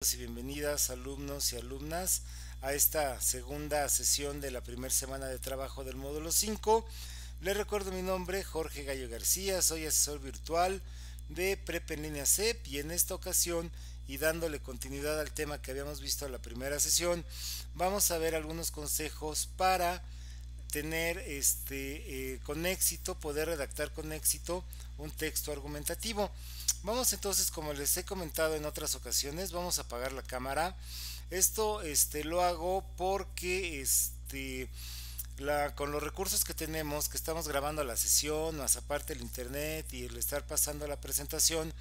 Y bienvenidas alumnos y alumnas a esta segunda sesión de la primera semana de trabajo del módulo 5. Les recuerdo mi nombre, Jorge Gallo García, soy asesor virtual de Prepa en línea CEP y en esta ocasión, y dándole continuidad al tema que habíamos visto en la primera sesión, vamos a ver algunos consejos para tener con éxito, poder redactar con éxito un texto argumentativo. Vamos entonces, como les he comentado en otras ocasiones, vamos a apagar la cámara. Esto lo hago porque con los recursos que tenemos, que estamos grabando la sesión, más aparte el internet y el estar pasando la presentación,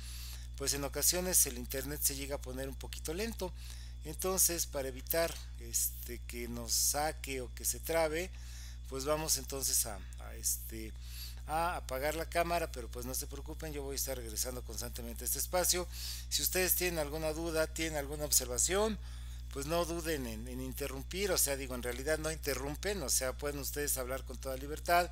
pues en ocasiones el internet se llega a poner un poquito lento. Entonces, para evitar que nos saque o que se trabe, pues vamos entonces a apagar la cámara, pero pues no se preocupen, yo voy a estar regresando constantemente a este espacio. Si ustedes tienen alguna duda, tienen alguna observación, pues no duden en interrumpir, o sea, digo, en realidad no interrumpen, o sea, pueden ustedes hablar con toda libertad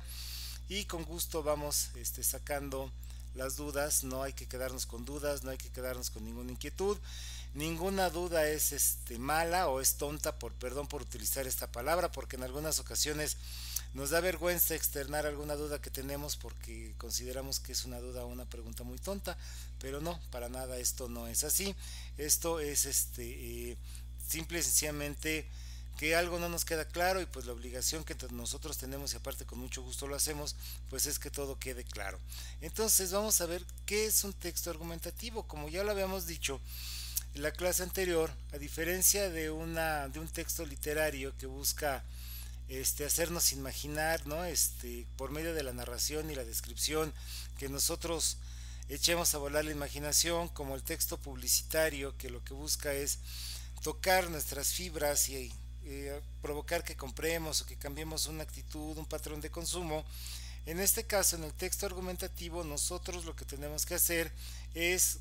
y con gusto vamos sacando las dudas. No hay que quedarnos con dudas, no hay que quedarnos con ninguna inquietud. Ninguna duda es mala o es tonta, perdón por utilizar esta palabra, porque en algunas ocasiones nos da vergüenza externar alguna duda que tenemos porque consideramos que es una duda o una pregunta muy tonta, pero no, para nada, esto no es así. Esto es simple y sencillamente que algo no nos queda claro, y pues la obligación que nosotros tenemos, y aparte con mucho gusto lo hacemos, pues es que todo quede claro. Entonces vamos a ver qué es un texto argumentativo. Como ya lo habíamos dicho en la clase anterior, a diferencia de un texto literario que busca hacernos imaginar, ¿no? Por medio de la narración y la descripción, que nosotros echemos a volar la imaginación, como el texto publicitario, que lo que busca es tocar nuestras fibras y provocar que compremos o que cambiemos una actitud, un patrón de consumo. En este caso, en el texto argumentativo, nosotros lo que tenemos que hacer es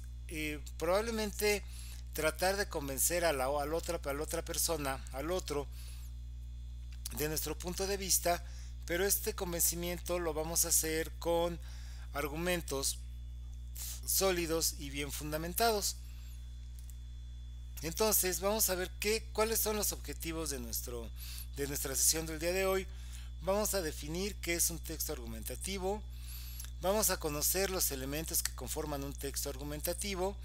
probablemente tratar de convencer a la otra persona, al otro, de nuestro punto de vista, pero este convencimiento lo vamos a hacer con argumentos sólidos y bien fundamentados. Entonces vamos a ver cuáles son los objetivos de nuestra sesión del día de hoy. Vamos a definir qué es un texto argumentativo. Vamos a conocer los elementos que conforman un texto argumentativo.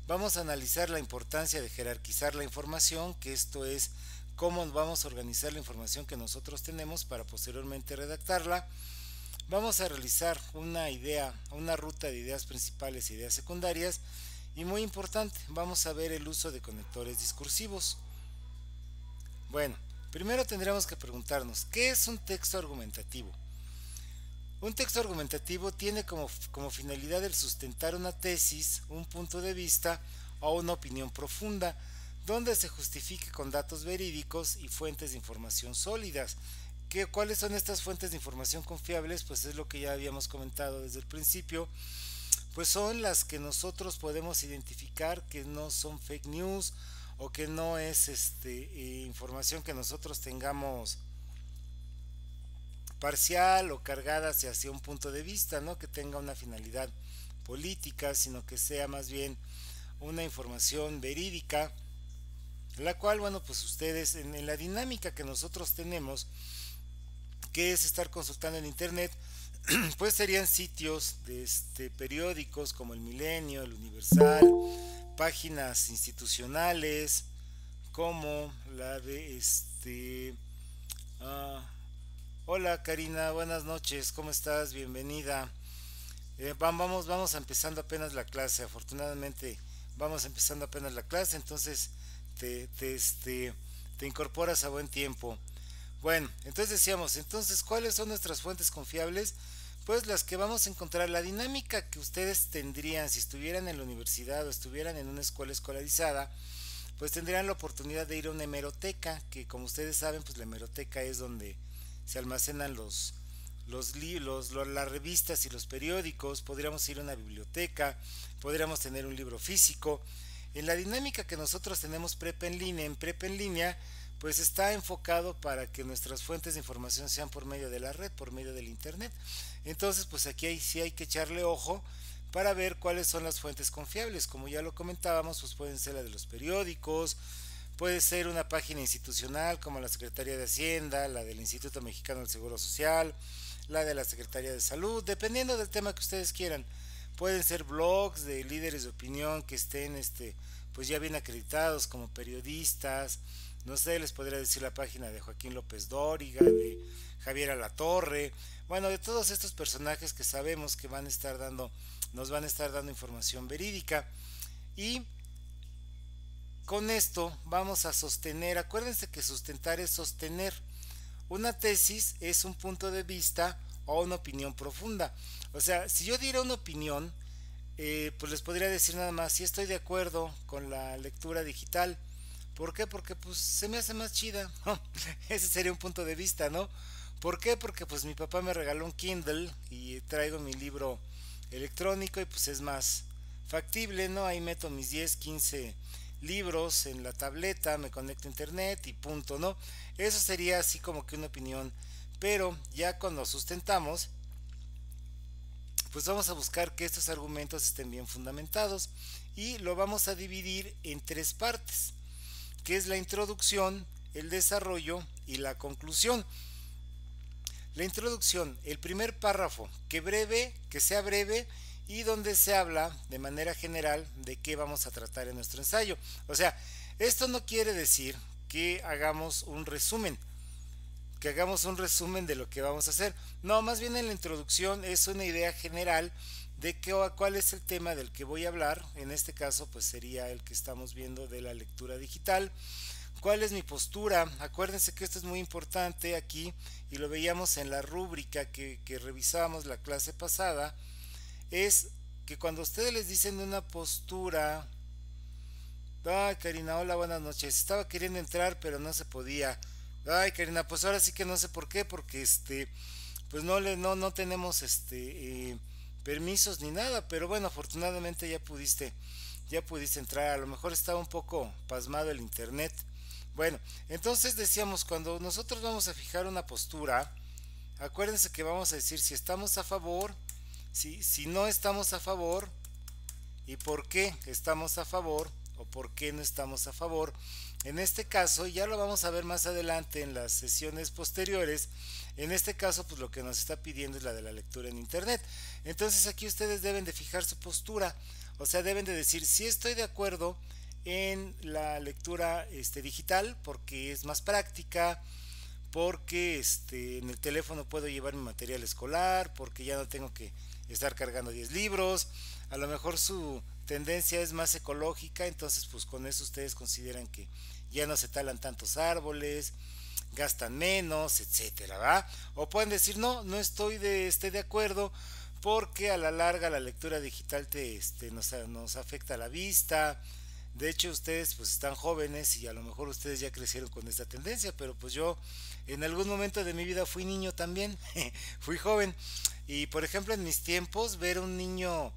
Vamos a analizar la importancia de jerarquizar la información, que esto es cómo vamos a organizar la información que nosotros tenemos para posteriormente redactarla. Vamos a realizar una ruta de ideas principales e ideas secundarias. Y muy importante, vamos a ver el uso de conectores discursivos. Bueno, primero tendremos que preguntarnos, ¿qué es un texto argumentativo? Un texto argumentativo tiene como finalidad el sustentar una tesis, un punto de vista o una opinión profunda, donde se justifique con datos verídicos y fuentes de información sólidas. ¿Cuáles son estas fuentes de información confiables? Pues es lo que ya habíamos comentado desde el principio. Pues son las que nosotros podemos identificar que no son fake news, o que no es información que nosotros tengamos parcial o cargada hacia un punto de vista, ¿no? Que tenga una finalidad política, sino que sea más bien una información verídica, la cual, bueno, pues ustedes en la dinámica que nosotros tenemos, que es estar consultando en internet, pues serían sitios de periódicos como el Milenio, el Universal, páginas institucionales como la de hola Karina, buenas noches, ¿cómo estás? Bienvenida. Vamos empezando apenas la clase, afortunadamente vamos empezando apenas la clase, entonces te, te, este, te incorporas a buen tiempo. Bueno, entonces decíamos, entonces, ¿cuáles son nuestras fuentes confiables? Pues las que vamos a encontrar, la dinámica que ustedes tendrían si estuvieran en la universidad o estuvieran en una escuela escolarizada, pues tendrían la oportunidad de ir a una hemeroteca, que como ustedes saben, pues la hemeroteca es donde se almacenan las revistas y los periódicos. Podríamos ir a una biblioteca, podríamos tener un libro físico. En la dinámica que nosotros tenemos en prepa en línea, pues está enfocado para que nuestras fuentes de información sean por medio de la red, por medio del internet. Entonces, pues aquí sí hay que echarle ojo, para ver cuáles son las fuentes confiables. Como ya lo comentábamos, pues pueden ser las de los periódicos, puede ser una página institucional como la Secretaría de Hacienda, la del Instituto Mexicano del Seguro Social, la de la Secretaría de Salud, dependiendo del tema que ustedes quieran. Pueden ser blogs de líderes de opinión que estén pues ya bien acreditados como periodistas. No sé, les podría decir la página de Joaquín López Dóriga, de Javier Alatorre, bueno, de todos estos personajes que sabemos que nos van a estar dando información verídica. Y con esto vamos a sostener, acuérdense que sustentar es sostener. Una tesis es un punto de vista o una opinión profunda. O sea, si yo diera una opinión, pues les podría decir nada más si estoy de acuerdo con la lectura digital. ¿Por qué? Porque pues se me hace más chida. Ese sería un punto de vista, ¿no? ¿Por qué? Porque pues mi papá me regaló un Kindle y traigo mi libro electrónico y pues es más factible, ¿no? Ahí meto mis 10, 15 libros en la tableta, me conecto a internet y punto, ¿no? Eso sería así como que una opinión. Pero ya cuando sustentamos, pues vamos a buscar que estos argumentos estén bien fundamentados y lo vamos a dividir en tres partes, que es la introducción, el desarrollo y la conclusión. La introducción, el primer párrafo, que sea breve y donde se habla de manera general de qué vamos a tratar en nuestro ensayo. O sea, esto no quiere decir que hagamos un resumen, de lo que vamos a hacer. No, más bien en la introducción es una idea general de cuál es el tema del que voy a hablar. En este caso, pues sería el que estamos viendo de la lectura digital. ¿Cuál es mi postura? Acuérdense que esto es muy importante aquí y lo veíamos en la rúbrica que revisábamos la clase pasada. Es que cuando ustedes les dicen una postura, ay Karina, hola, buenas noches, estaba queriendo entrar pero no se podía. Ay Karina, pues ahora sí que no sé por qué, porque pues no tenemos permisos ni nada, pero bueno, afortunadamente ya pudiste entrar. A lo mejor estaba un poco pasmado el internet. Bueno, entonces decíamos, cuando nosotros vamos a fijar una postura, acuérdense que vamos a decir si estamos a favor, si no estamos a favor y por qué estamos a favor o por qué no estamos a favor. En este caso, ya lo vamos a ver más adelante en las sesiones posteriores. En este caso, pues lo que nos está pidiendo es la de la lectura en internet. Entonces aquí ustedes deben de fijar su postura, o sea, deben de decir si estoy de acuerdo en la lectura digital porque es más práctica, porque en el teléfono puedo llevar mi material escolar, porque ya no tengo que estar cargando 10 libros, a lo mejor su tendencia es más ecológica, entonces pues con eso ustedes consideran que ya no se talan tantos árboles, gastan menos, etcétera, ¿va? O pueden decir no estoy de acuerdo porque a la larga la lectura digital nos afecta la vista. De hecho ustedes pues están jóvenes y a lo mejor ustedes ya crecieron con esta tendencia, pero pues yo en algún momento de mi vida fui niño también, fui joven y por ejemplo en mis tiempos ver un niño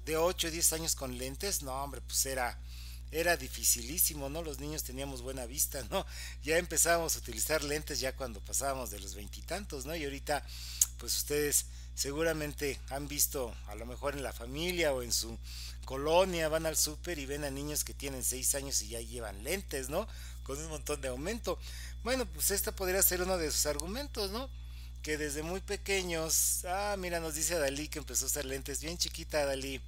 de 8 o 10 años con lentes, no hombre, pues era dificilísimo, ¿no? Los niños teníamos buena vista, ¿no? Ya empezábamos a utilizar lentes ya cuando pasábamos de los veintitantos, ¿no? Y ahorita, pues ustedes seguramente han visto, a lo mejor en la familia o en su colonia, van al súper y ven a niños que tienen 6 años y ya llevan lentes, ¿no? Con un montón de aumento. Bueno, pues esta podría ser uno de sus argumentos, ¿no? Que desde muy pequeños, mira, nos dice Dalí que empezó a usar lentes bien chiquita, Dalí.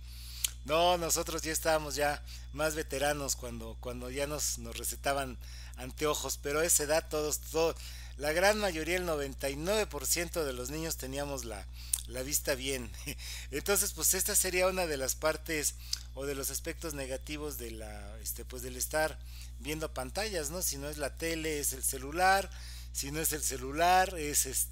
No, nosotros ya estábamos ya más veteranos cuando ya nos recetaban anteojos, pero a esa edad la gran mayoría, el 99% de los niños teníamos la vista bien. Entonces, pues esta sería una de las partes o de los aspectos negativos de pues del estar viendo pantallas, ¿no? Si no es la tele, es el celular, si no es el celular, es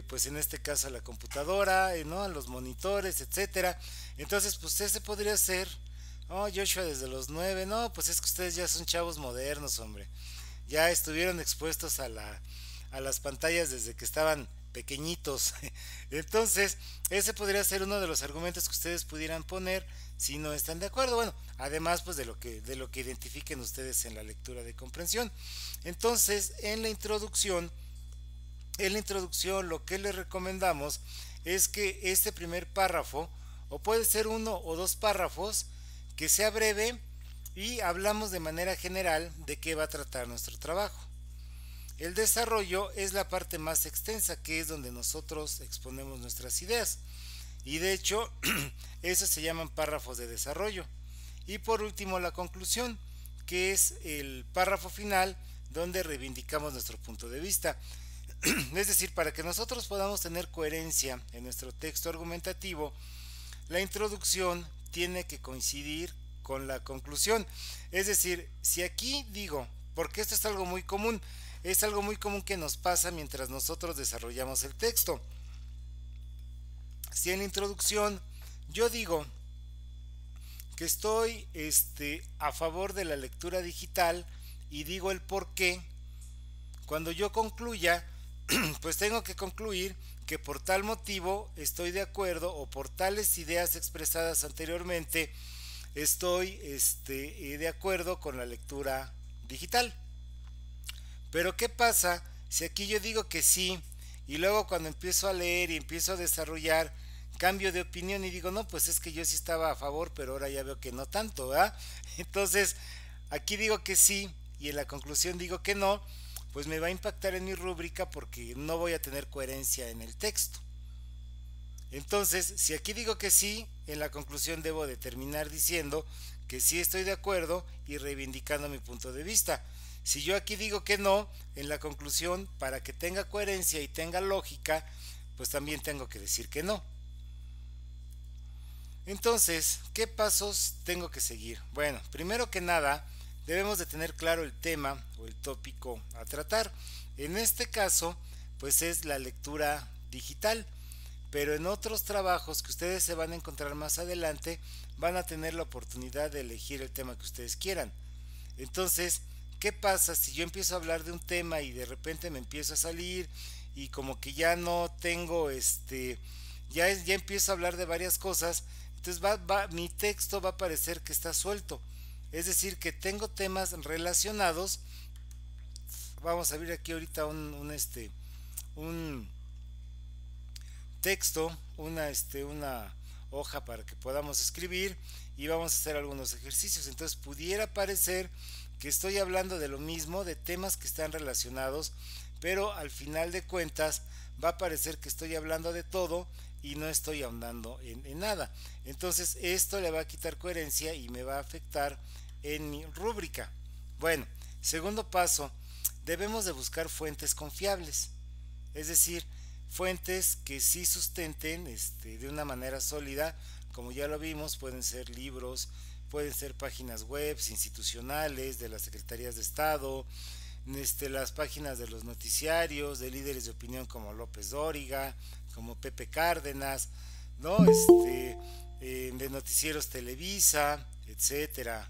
pues en este caso la computadora, ¿no? Los monitores, etcétera. Entonces, pues ese podría ser. Oh, Joshua desde los 9. No, pues es que ustedes ya son chavos modernos, hombre. Ya estuvieron expuestos a las pantallas desde que estaban pequeñitos. Entonces, ese podría ser uno de los argumentos que ustedes pudieran poner si no están de acuerdo. Bueno, además pues de lo que identifiquen ustedes en la lectura de comprensión. Entonces, en la introducción lo que les recomendamos es que este primer párrafo, o puede ser uno o dos párrafos, que sea breve y hablamos de manera general de qué va a tratar nuestro trabajo. El desarrollo es la parte más extensa, que es donde nosotros exponemos nuestras ideas. Y de hecho, esos se llaman párrafos de desarrollo. Y por último, la conclusión, que es el párrafo final donde reivindicamos nuestro punto de vista. Es decir, para que nosotros podamos tener coherencia en nuestro texto argumentativo, la introducción tiene que coincidir con la conclusión. Es decir, si aquí digo, porque esto es algo muy común que nos pasa mientras nosotros desarrollamos el texto. Si en la introducción yo digo que estoy a favor de la lectura digital y digo el por qué, cuando yo concluya, pues tengo que concluir que por tal motivo estoy de acuerdo, o por tales ideas expresadas anteriormente estoy de acuerdo con la lectura digital. Pero ¿qué pasa si aquí yo digo que sí y luego cuando empiezo a leer y empiezo a desarrollar cambio de opinión y digo, no, pues es que yo sí estaba a favor, pero ahora ya veo que no tanto, ¿verdad? Entonces, aquí digo que sí y en la conclusión digo que no, pues me va a impactar en mi rúbrica porque no voy a tener coherencia en el texto. Entonces, si aquí digo que sí, en la conclusión debo de terminar diciendo que sí estoy de acuerdo y reivindicando mi punto de vista. Si yo aquí digo que no, en la conclusión, para que tenga coherencia y tenga lógica, pues también tengo que decir que no. Entonces, ¿qué pasos tengo que seguir? Bueno, primero que nada, debemos de tener claro el tema o el tópico a tratar. En este caso, pues es la lectura digital, pero en otros trabajos que ustedes se van a encontrar más adelante, van a tener la oportunidad de elegir el tema que ustedes quieran. Entonces, ¿qué pasa si yo empiezo a hablar de un tema y de repente me empiezo a salir y como que ya no tengo ya empiezo a hablar de varias cosas? Entonces mi texto va a parecer que está suelto, es decir, que tengo temas relacionados. Vamos a abrir aquí ahorita un texto, una hoja para que podamos escribir y vamos a hacer algunos ejercicios. Entonces pudiera parecer que estoy hablando de lo mismo, de temas que están relacionados, pero al final de cuentas va a parecer que estoy hablando de todo y no estoy ahondando en nada. Entonces esto le va a quitar coherencia y me va a afectar en mi rúbrica. Bueno, segundo paso, debemos de buscar fuentes confiables, es decir, fuentes que sí sustenten de una manera sólida. Como ya lo vimos, pueden ser libros, pueden ser páginas web institucionales de las secretarías de Estado, las páginas de los noticiarios, de líderes de opinión como López Dóriga, como Pepe Cárdenas, ¿no? De noticieros Televisa, etcétera.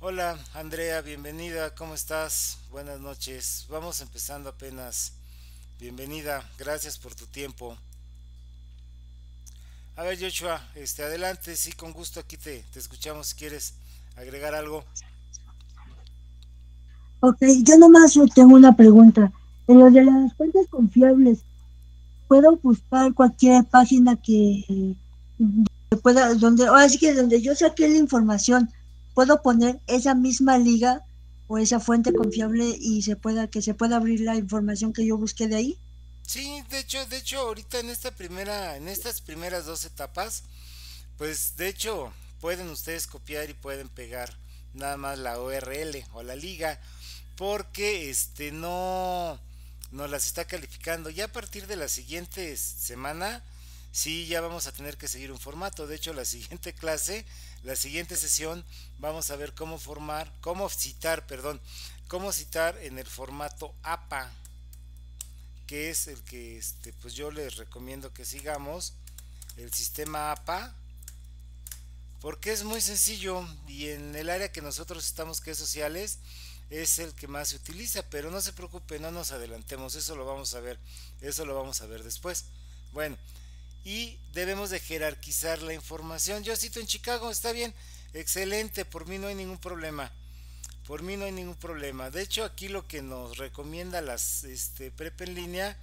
Hola Andrea, bienvenida, ¿cómo estás? Buenas noches, vamos empezando apenas. Bienvenida, gracias por tu tiempo. A ver Joshua, adelante, sí, con gusto aquí te escuchamos si quieres agregar algo. Ok, yo nomás tengo una pregunta. En lo de las fuentes confiables, ¿puedo buscar cualquier página que pueda, donde, ahora sí que donde yo saqué la información, puedo poner esa misma liga o esa fuente confiable y que se pueda abrir la información que yo busqué de ahí? Sí, de hecho ahorita en estas primeras dos etapas, pues de hecho pueden ustedes copiar y pueden pegar nada más la URL o la liga, porque no las está calificando. Ya a partir de la siguiente semana, sí, ya vamos a tener que seguir un formato. De hecho, la siguiente clase, la siguiente sesión, vamos a ver cómo citar en el formato APA, que es el que pues yo les recomiendo que sigamos, el sistema APA, porque es muy sencillo y en el área que nosotros estamos, que es sociales, es el que más se utiliza. Pero no se preocupe, no nos adelantemos, eso lo vamos a ver después. Bueno, y debemos de jerarquizar la información. Yo cito en Chicago, está bien, excelente, por mí no hay ningún problema. Por mí no hay ningún problema. De hecho, aquí lo que nos recomienda las prep en línea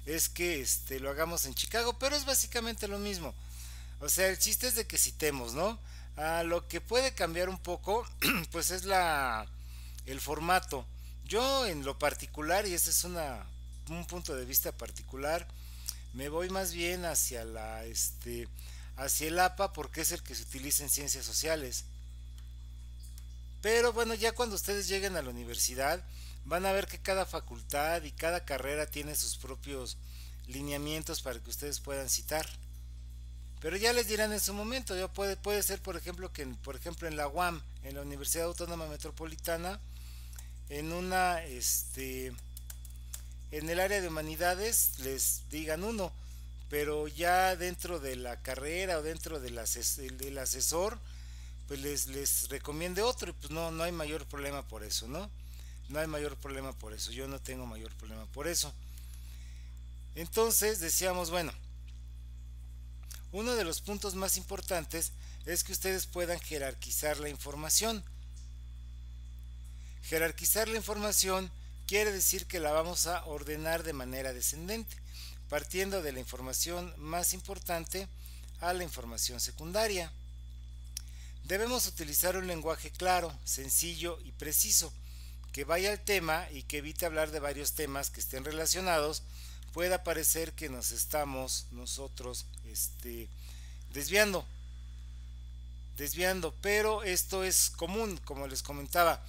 es que lo hagamos en Chicago, pero es básicamente lo mismo. O sea, el chiste es de que citemos, ¿no? Lo que puede cambiar un poco, pues es el formato. Yo en lo particular, y ese es un punto de vista particular, me voy más bien hacia el APA porque es el que se utiliza en ciencias sociales. Pero bueno, ya cuando ustedes lleguen a la universidad, van a ver que cada facultad y cada carrera tiene sus propios lineamientos para que ustedes puedan citar. Pero ya les dirán en su momento, ya puede ser por ejemplo por ejemplo en la UAM, en la Universidad Autónoma Metropolitana, en en el área de humanidades les digan uno, pero ya dentro de la carrera o dentro del asesor, pues les recomiende otro y pues no hay mayor problema por eso, ¿no? No hay mayor problema por eso, yo no tengo mayor problema por eso. Entonces decíamos, bueno, uno de los puntos más importantes es que ustedes puedan jerarquizar la información. Jerarquizar la información quiere decir que la vamos a ordenar de manera descendente, partiendo de la información más importante a la información secundaria. Debemos utilizar un lenguaje claro, sencillo y preciso, que vaya al tema y que evite hablar de varios temas que estén relacionados. Puede parecer que nos estamos nosotros desviando, pero esto es común, como les comentaba.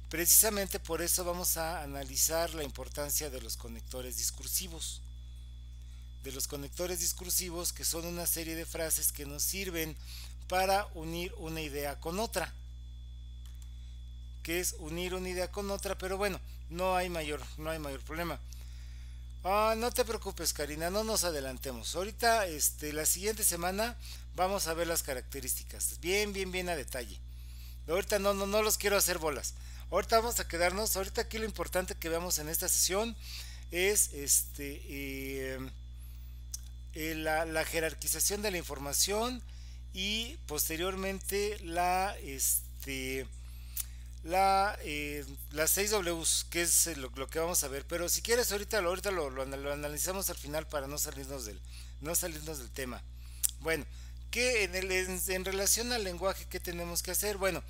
Precisamente por eso vamos a analizar la importancia de los conectores discursivos. De los conectores discursivos, que son una serie de frases que nos sirven para unir una idea con otra. Que es unir una idea con otra, pero bueno, no hay mayor problema. No te preocupes, Karina, no nos adelantemos. Ahorita, la siguiente semana vamos a ver las características, bien a detalle. Ahorita no los quiero hacer bolas. Ahorita vamos a quedarnos. Ahorita aquí lo importante que veamos en esta sesión es la jerarquización de la información y posteriormente las 6 Ws, que es lo que vamos a ver. Pero si quieres ahorita lo analizamos al final para no salirnos del tema. Bueno, que en relación al lenguaje, ¿qué tenemos que hacer? Bueno,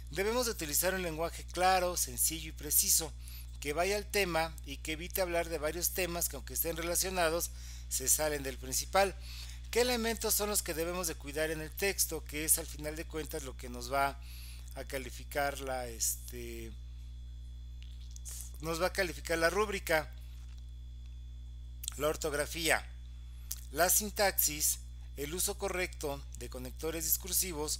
debemos de utilizar un lenguaje claro, sencillo y preciso, que vaya al tema y que evite hablar de varios temas que, aunque estén relacionados, se salen del principal. ¿Qué elementos son los que debemos de cuidar en el texto? Que es al final de cuentas lo que nos va a calificar nos va a calificar la rúbrica. La ortografía, la sintaxis, el uso correcto de conectores discursivos,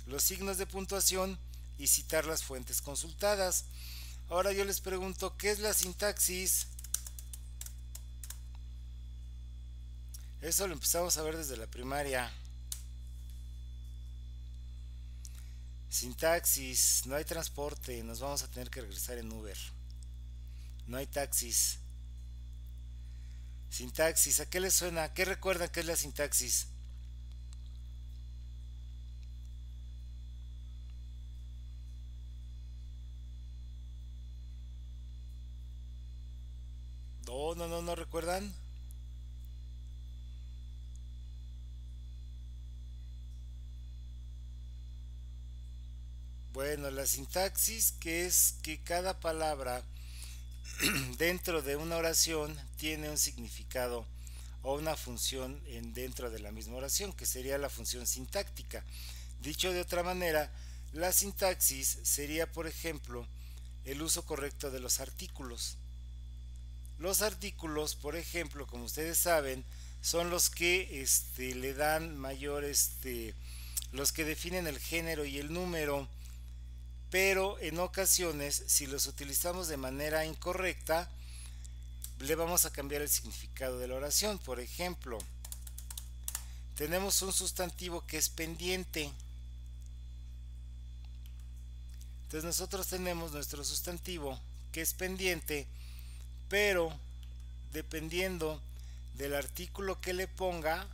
los signos de puntuación y citar las fuentes consultadas. Ahora yo les pregunto, ¿qué es la sintaxis? Eso lo empezamos a ver desde la primaria. Sintaxis, no hay transporte, nos vamos a tener que regresar en Uber. No hay taxis. Sintaxis, ¿a qué les suena? ¿Qué recuerdan que es la sintaxis? No recuerdan. Bueno, la sintaxis, que es que cada palabra dentro de una oración tiene un significado o una función dentro de la misma oración, que sería la función sintáctica. Dicho de otra manera, la sintaxis sería, por ejemplo, el uso correcto de los artículos. Los artículos, por ejemplo, como ustedes saben, son los que le dan mayor, los que definen el género y el número, pero en ocasiones, si los utilizamos de manera incorrecta, le vamos a cambiar el significado de la oración. Por ejemplo, tenemos un sustantivo que es pendiente. Entonces nosotros tenemos nuestro sustantivo que es pendiente, pero dependiendo del artículo que le ponga,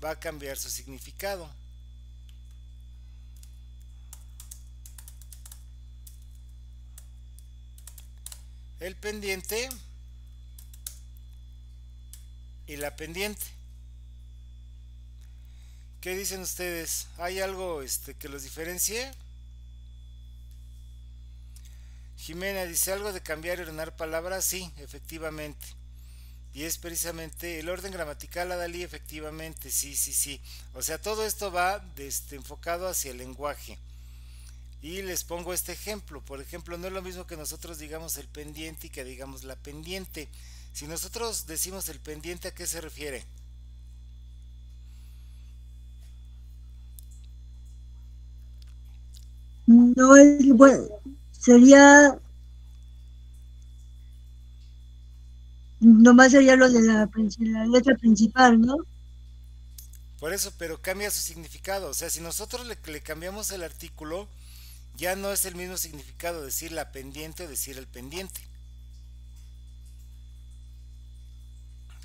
va a cambiar su significado. El pendiente y la pendiente. ¿Qué dicen ustedes? ¿Hay algo que los diferencie? Jimena dice algo de cambiar y ordenar palabras, sí, efectivamente. Y es precisamente el orden gramatical, Adalí, efectivamente, sí, sí, sí. O sea, todo esto va enfocado hacia el lenguaje. Y les pongo este ejemplo. Por ejemplo, no es lo mismo que nosotros digamos el pendiente y que digamos la pendiente. Si nosotros decimos el pendiente, ¿a qué se refiere? No es, bueno, sería, nomás sería lo de la letra principal, ¿no? Por eso, pero cambia su significado. O sea, si nosotros le cambiamos el artículo, ya no es el mismo significado decir la pendiente o decir el pendiente.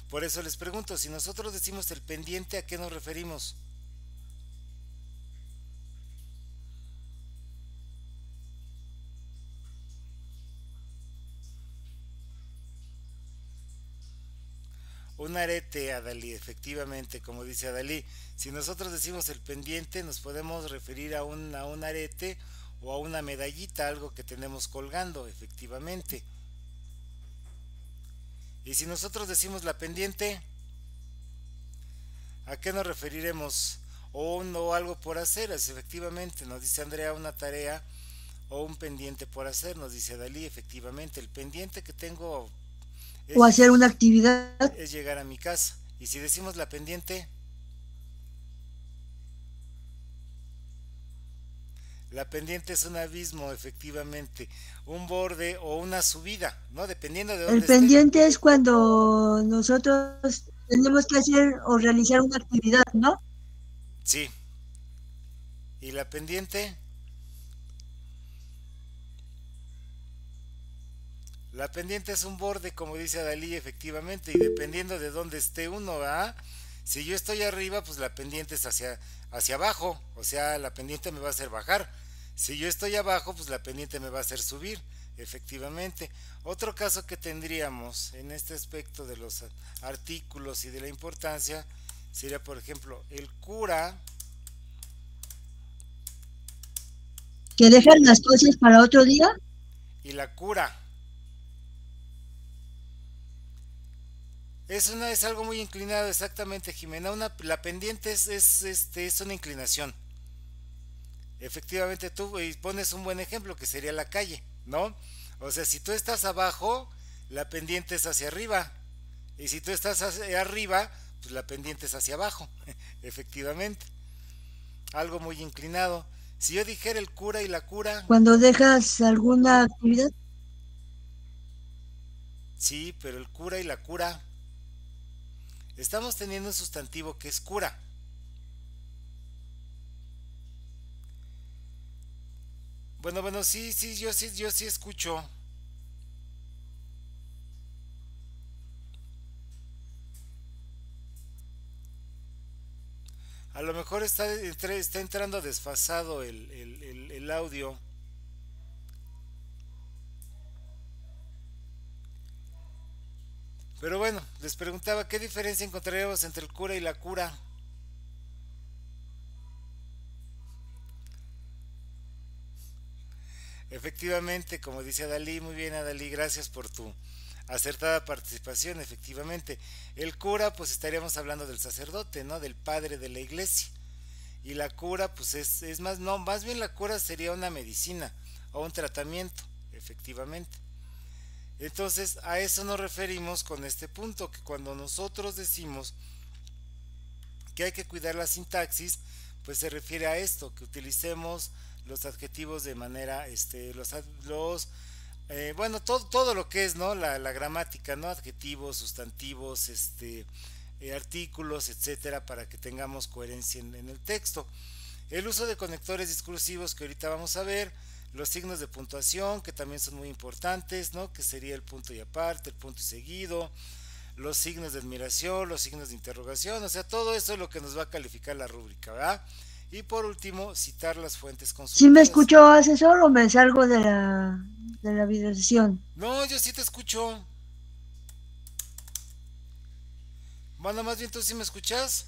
Por eso les pregunto, si nosotros decimos el pendiente, ¿a qué nos referimos? Un arete, Adalí, efectivamente, como dice Adalí. Si nosotros decimos el pendiente, nos podemos referir a un arete o a una medallita, algo que tenemos colgando, efectivamente. Y si nosotros decimos la pendiente, ¿a qué nos referiremos? O algo por hacer, efectivamente, nos dice Andrea una tarea o un pendiente por hacer, nos dice Dalí, efectivamente, el pendiente que tengo O hacer una es, actividad. es llegar a mi casa. Y si decimos la pendiente, la pendiente es un abismo, efectivamente, un borde o una subida, ¿no? Dependiendo de El dónde esté. pendiente es cuando nosotros tenemos que hacer o realizar una actividad, ¿no? Sí. Y la pendiente, la pendiente es un borde, como dice Dalí, efectivamente, y dependiendo de dónde esté uno, ¿ah? Si yo estoy arriba, pues la pendiente es hacia abajo, o sea, la pendiente me va a hacer bajar. Si yo estoy abajo, pues la pendiente me va a hacer subir, efectivamente. Otro caso que tendríamos en este aspecto de los artículos y de la importancia sería, por ejemplo, el cura Que dejan las cosas para otro día. y la cura. Es algo muy inclinado, exactamente, Jimena. La pendiente es una inclinación. Efectivamente, tú pones un buen ejemplo que sería la calle, ¿no? O sea, si tú estás abajo, la pendiente es hacia arriba. Y si tú estás hacia arriba, pues la pendiente es hacia abajo. Efectivamente. Algo muy inclinado. Si yo dijera el cura y la cura, Cuando dejas alguna actividad. sí, pero el cura y la cura. Estamos teniendo un sustantivo que es cura. Bueno, sí escucho. A lo mejor está entrando desfasado el audio. Pero bueno, les preguntaba qué diferencia encontraríamos entre el cura y la cura. Efectivamente, como dice Adalí, muy bien Adalí, gracias por tu acertada participación, efectivamente. El cura, pues estaríamos hablando del sacerdote, ¿no? Del padre de la iglesia. Y la cura, pues es más, no, más bien la cura sería una medicina o un tratamiento, efectivamente. Entonces, a eso nos referimos con este punto, que cuando nosotros decimos que hay que cuidar la sintaxis, pues se refiere a esto, que utilicemos los adjetivos de manera, bueno, todo lo que es, ¿no? La gramática, ¿no? Adjetivos, sustantivos, artículos, etcétera, para que tengamos coherencia en el texto. El uso de conectores discursivos que ahorita vamos a ver, los signos de puntuación que también son muy importantes, ¿no? Que sería el punto y aparte, el punto y seguido, los signos de admiración, los signos de interrogación, o sea, todo eso es lo que nos va a calificar la rúbrica, ¿verdad? Y por último, citar las fuentes ¿Sí me consultadas. escuchó, asesor, o me salgo de la videosesión? No, yo sí te escucho. Bueno, más bien tú sí me escuchas.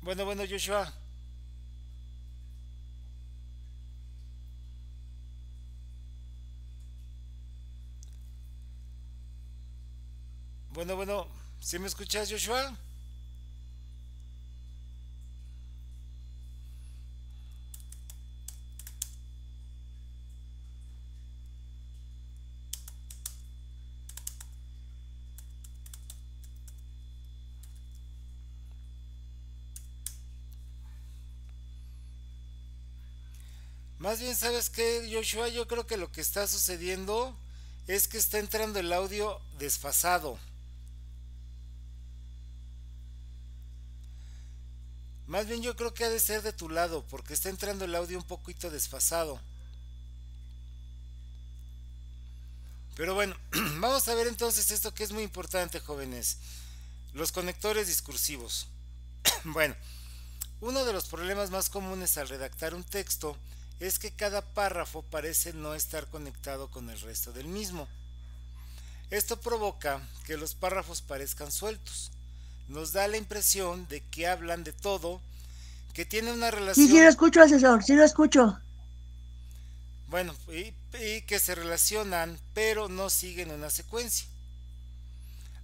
Bueno, bueno, Joshua. Bueno, bueno, ¿sí me escuchas, Joshua? Más bien, ¿sabes qué, Joshua? Yo creo que lo que está sucediendo es que está entrando el audio desfasado. Más bien yo creo que ha de ser de tu lado, porque está entrando el audio un poquito desfasado. Pero bueno, vamos a ver entonces esto que es muy importante, jóvenes. Los conectores discursivos. Bueno, uno de los problemas más comunes al redactar un texto es que cada párrafo parece no estar conectado con el resto del mismo. Esto provoca que los párrafos parezcan sueltos. Nos da la impresión de que hablan de todo, que tiene una Sí, sí lo relación, escucho, asesor, sí lo escucho. bueno, y que se relacionan, pero no siguen una secuencia.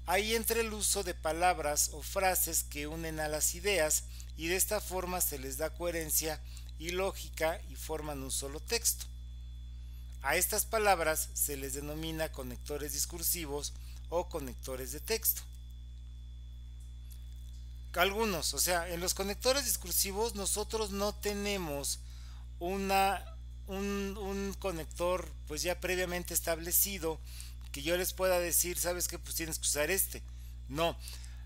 Ahí entra el uso de palabras o frases que unen a las ideas y de esta forma se les da coherencia y lógica y forman un solo texto. A estas palabras se les denomina conectores discursivos o conectores de texto. Algunos, o sea, en los conectores discursivos nosotros no tenemos una, un conector pues ya previamente establecido que yo les pueda decir, sabes que pues tienes que usar este. No,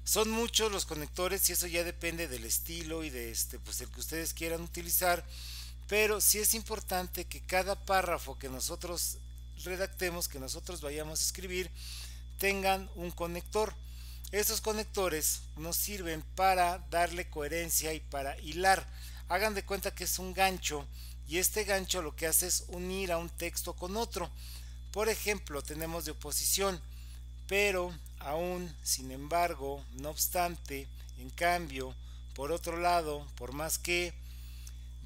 son muchos los conectores y eso ya depende del estilo y de pues el que ustedes quieran utilizar, pero sí es importante que cada párrafo que nosotros redactemos, que nosotros vayamos a escribir, tengan un conector. Estos conectores nos sirven para darle coherencia y para hilar. Hagan de cuenta que es un gancho y este gancho lo que hace es unir a un texto con otro. Por ejemplo, tenemos de oposición, pero aún, sin embargo, no obstante, en cambio, por otro lado, por más que,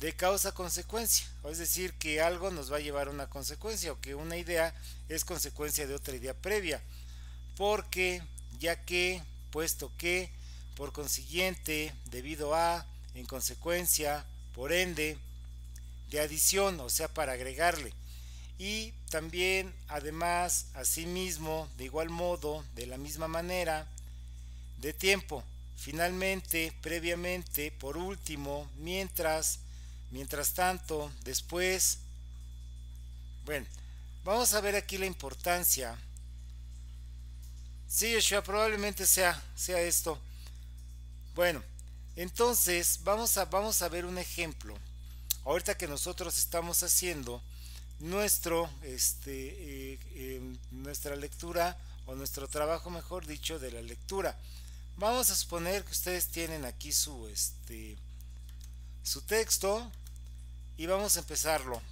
de causa-consecuencia, es decir, que algo nos va a llevar a una consecuencia o que una idea es consecuencia de otra idea previa, porque, ya que, puesto que, por consiguiente, debido a, en consecuencia, por ende, de adición, o sea, para agregarle. Y también, además, asimismo, de igual modo, de la misma manera, de tiempo. Finalmente, previamente, por último, mientras tanto, después. Bueno, vamos a ver aquí la importancia. Sí, Joshua, probablemente sea esto. Bueno, entonces vamos a ver un ejemplo. Ahorita que nosotros estamos haciendo nuestra lectura o nuestro trabajo, mejor dicho, de la lectura. Vamos a suponer que ustedes tienen aquí su texto y vamos a empezarlo.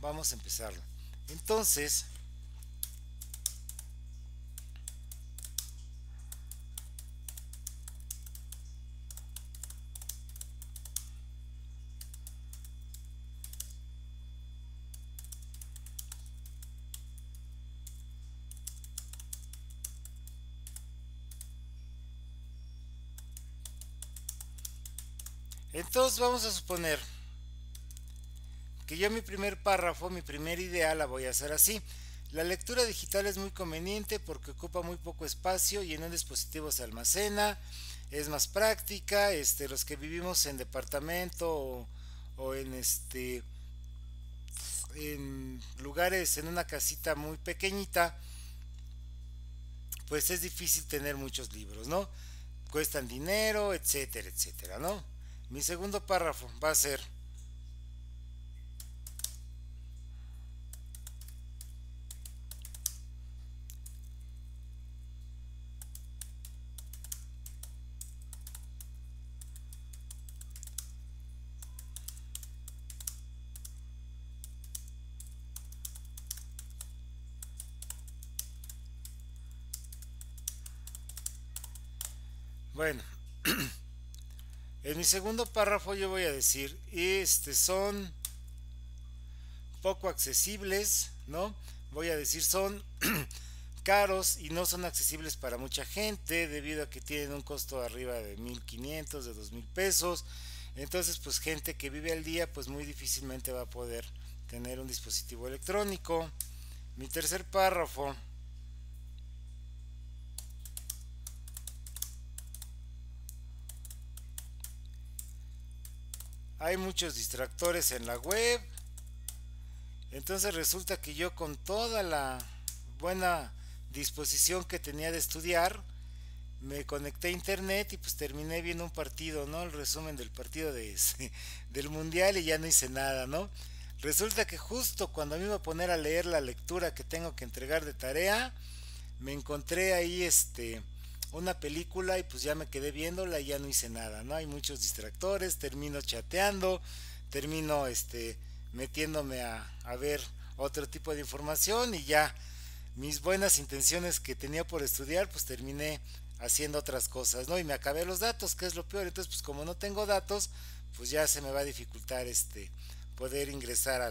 Entonces, vamos a suponer que yo mi primer párrafo, mi primera idea la voy a hacer así. La lectura digital es muy conveniente porque ocupa muy poco espacio y en un dispositivo se almacena, es más práctica, los que vivimos en departamento o en lugares, en una casita muy pequeñita, pues es difícil tener muchos libros, ¿no? Cuestan dinero, etcétera, etcétera, ¿no? Mi segundo párrafo va a ser: Bueno, en mi segundo párrafo yo voy a decir, son poco accesibles, ¿no? Voy a decir son caros y no son accesibles para mucha gente debido a que tienen un costo arriba de 1500, de 2000 pesos. Entonces, pues gente que vive al día, pues muy difícilmente va a poder tener un dispositivo electrónico. Mi tercer párrafo. Hay muchos distractores en la web. Entonces resulta que yo con toda la buena disposición que tenía de estudiar, me conecté a internet y pues terminé viendo un partido, ¿no? El resumen del partido del mundial y ya no hice nada, ¿no? Resulta que justo cuando me iba a poner a leer la lectura que tengo que entregar de tarea, me encontré ahí una película y pues ya me quedé viéndola y ya no hice nada, ¿no? Hay muchos distractores, termino chateando, termino metiéndome a ver otro tipo de información y ya mis buenas intenciones que tenía por estudiar pues terminé haciendo otras cosas, ¿no? Y me acabé los datos, que es lo peor. Entonces pues como no tengo datos, pues ya se me va a dificultar poder ingresar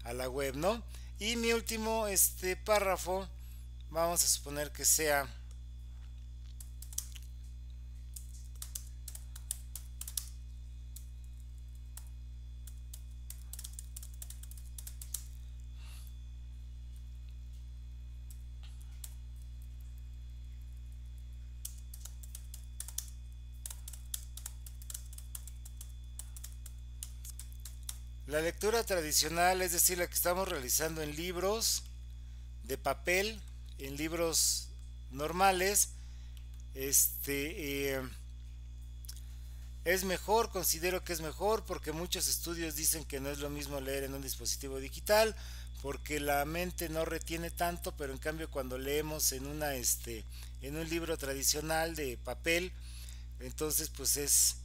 a la web, ¿no? Y mi último párrafo, vamos a suponer que sea la lectura tradicional, es decir, la que estamos realizando en libros de papel, en libros normales, es mejor, considero que es mejor porque muchos estudios dicen que no es lo mismo leer en un dispositivo digital porque la mente no retiene tanto, pero en cambio cuando leemos en un libro tradicional de papel, entonces pues es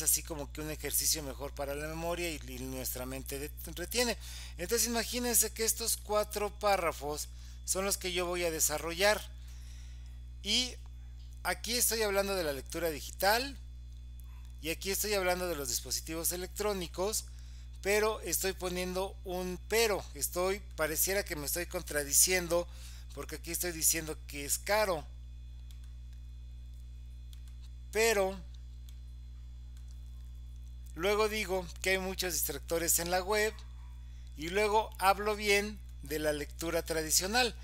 así como que un ejercicio mejor para la memoria y nuestra mente retiene. Entonces imagínense que estos 4 párrafos son los que yo voy a desarrollar y aquí estoy hablando de la lectura digital y aquí estoy hablando de los dispositivos electrónicos, pero estoy poniendo un pero, pareciera que me estoy contradiciendo porque aquí estoy diciendo que es caro, pero luego digo que hay muchos distractores en la web y luego hablo bien de la lectura tradicional.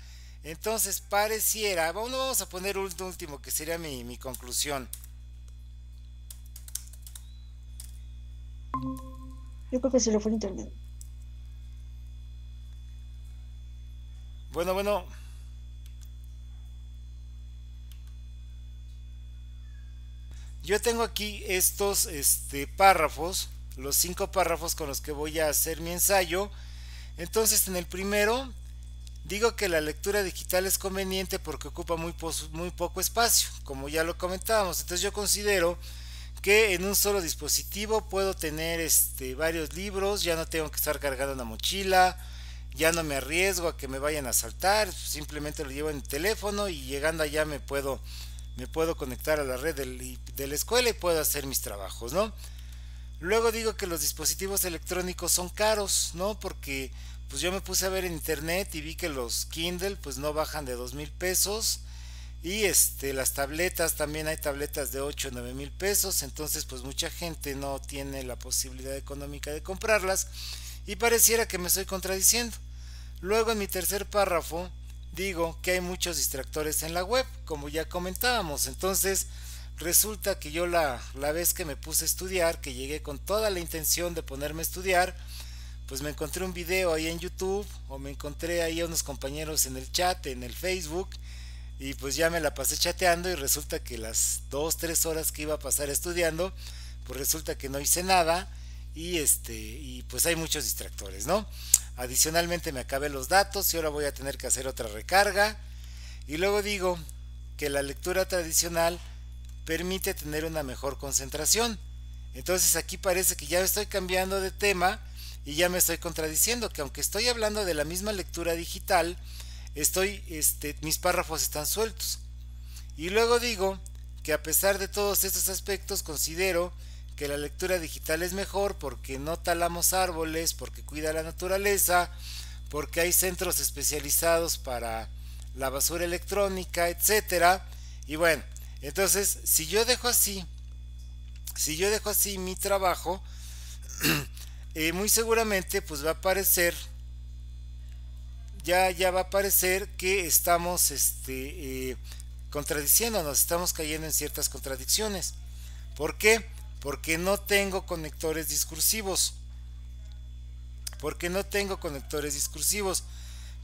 Entonces pareciera, vamos a poner un último que sería mi conclusión. Yo creo que se le fue el internet. Bueno. Yo tengo aquí estos párrafos, los 5 párrafos con los que voy a hacer mi ensayo. Entonces en el primero digo que la lectura digital es conveniente porque ocupa muy poco espacio, como ya lo comentábamos. Entonces yo considero que en un solo dispositivo puedo tener varios libros, ya no tengo que estar cargando una mochila, ya no me arriesgo a que me vayan a asaltar, simplemente lo llevo en el teléfono y llegando allá me puedo conectar a la red de la escuela y puedo hacer mis trabajos, ¿no? Luego digo que los dispositivos electrónicos son caros, ¿no? Porque pues yo me puse a ver en internet y vi que los Kindle pues no bajan de 2000 pesos y las tabletas, también hay tabletas de 8 o 9000 pesos, entonces pues mucha gente no tiene la posibilidad económica de comprarlas y pareciera que me estoy contradiciendo. Luego en mi tercer párrafo digo que hay muchos distractores en la web, como ya comentábamos. Entonces resulta que yo la vez que me puse a estudiar, que llegué con toda la intención de ponerme a estudiar, pues me encontré un video ahí en YouTube o me encontré ahí a unos compañeros en el chat, en el Facebook, y pues ya me la pasé chateando y resulta que las 2-3 horas que iba a pasar estudiando, pues resulta que no hice nada y pues hay muchos distractores, ¿no? Adicionalmente me acabé los datos y ahora voy a tener que hacer otra recarga. Y luego digo que la lectura tradicional permite tener una mejor concentración. Entonces aquí parece que ya estoy cambiando de tema y ya me estoy contradiciendo, que aunque estoy hablando de la misma lectura digital, mis párrafos están sueltos. Y luego digo que a pesar de todos estos aspectos considero que la lectura digital es mejor porque no talamos árboles, porque cuida la naturaleza, porque hay centros especializados para la basura electrónica, etcétera. Y bueno, entonces si yo dejo así mi trabajo, muy seguramente pues va a aparecer, ya va a aparecer que estamos contradiciéndonos, estamos cayendo en ciertas contradicciones. ¿Por qué? Porque no tengo conectores discursivos.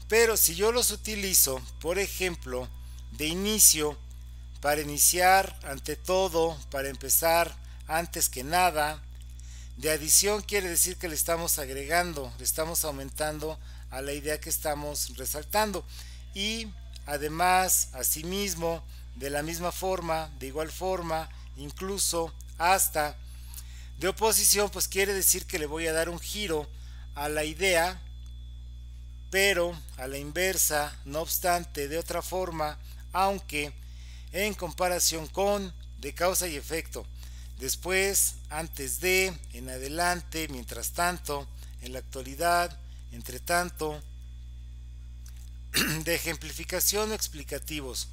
Pero si yo los utilizo, por ejemplo, de inicio, para iniciar ante todo, para empezar antes que nada, de adición quiere decir que le estamos agregando, le estamos aumentando a la idea que estamos resaltando. Y además, asimismo, de la misma forma, de igual forma, incluso hasta de oposición, pues quiere decir que le voy a dar un giro a la idea, pero a la inversa, no obstante, de otra forma, aunque en comparación con, de causa y efecto, después, antes de, en adelante, mientras tanto, en la actualidad, entre tanto, de ejemplificación o explicativos,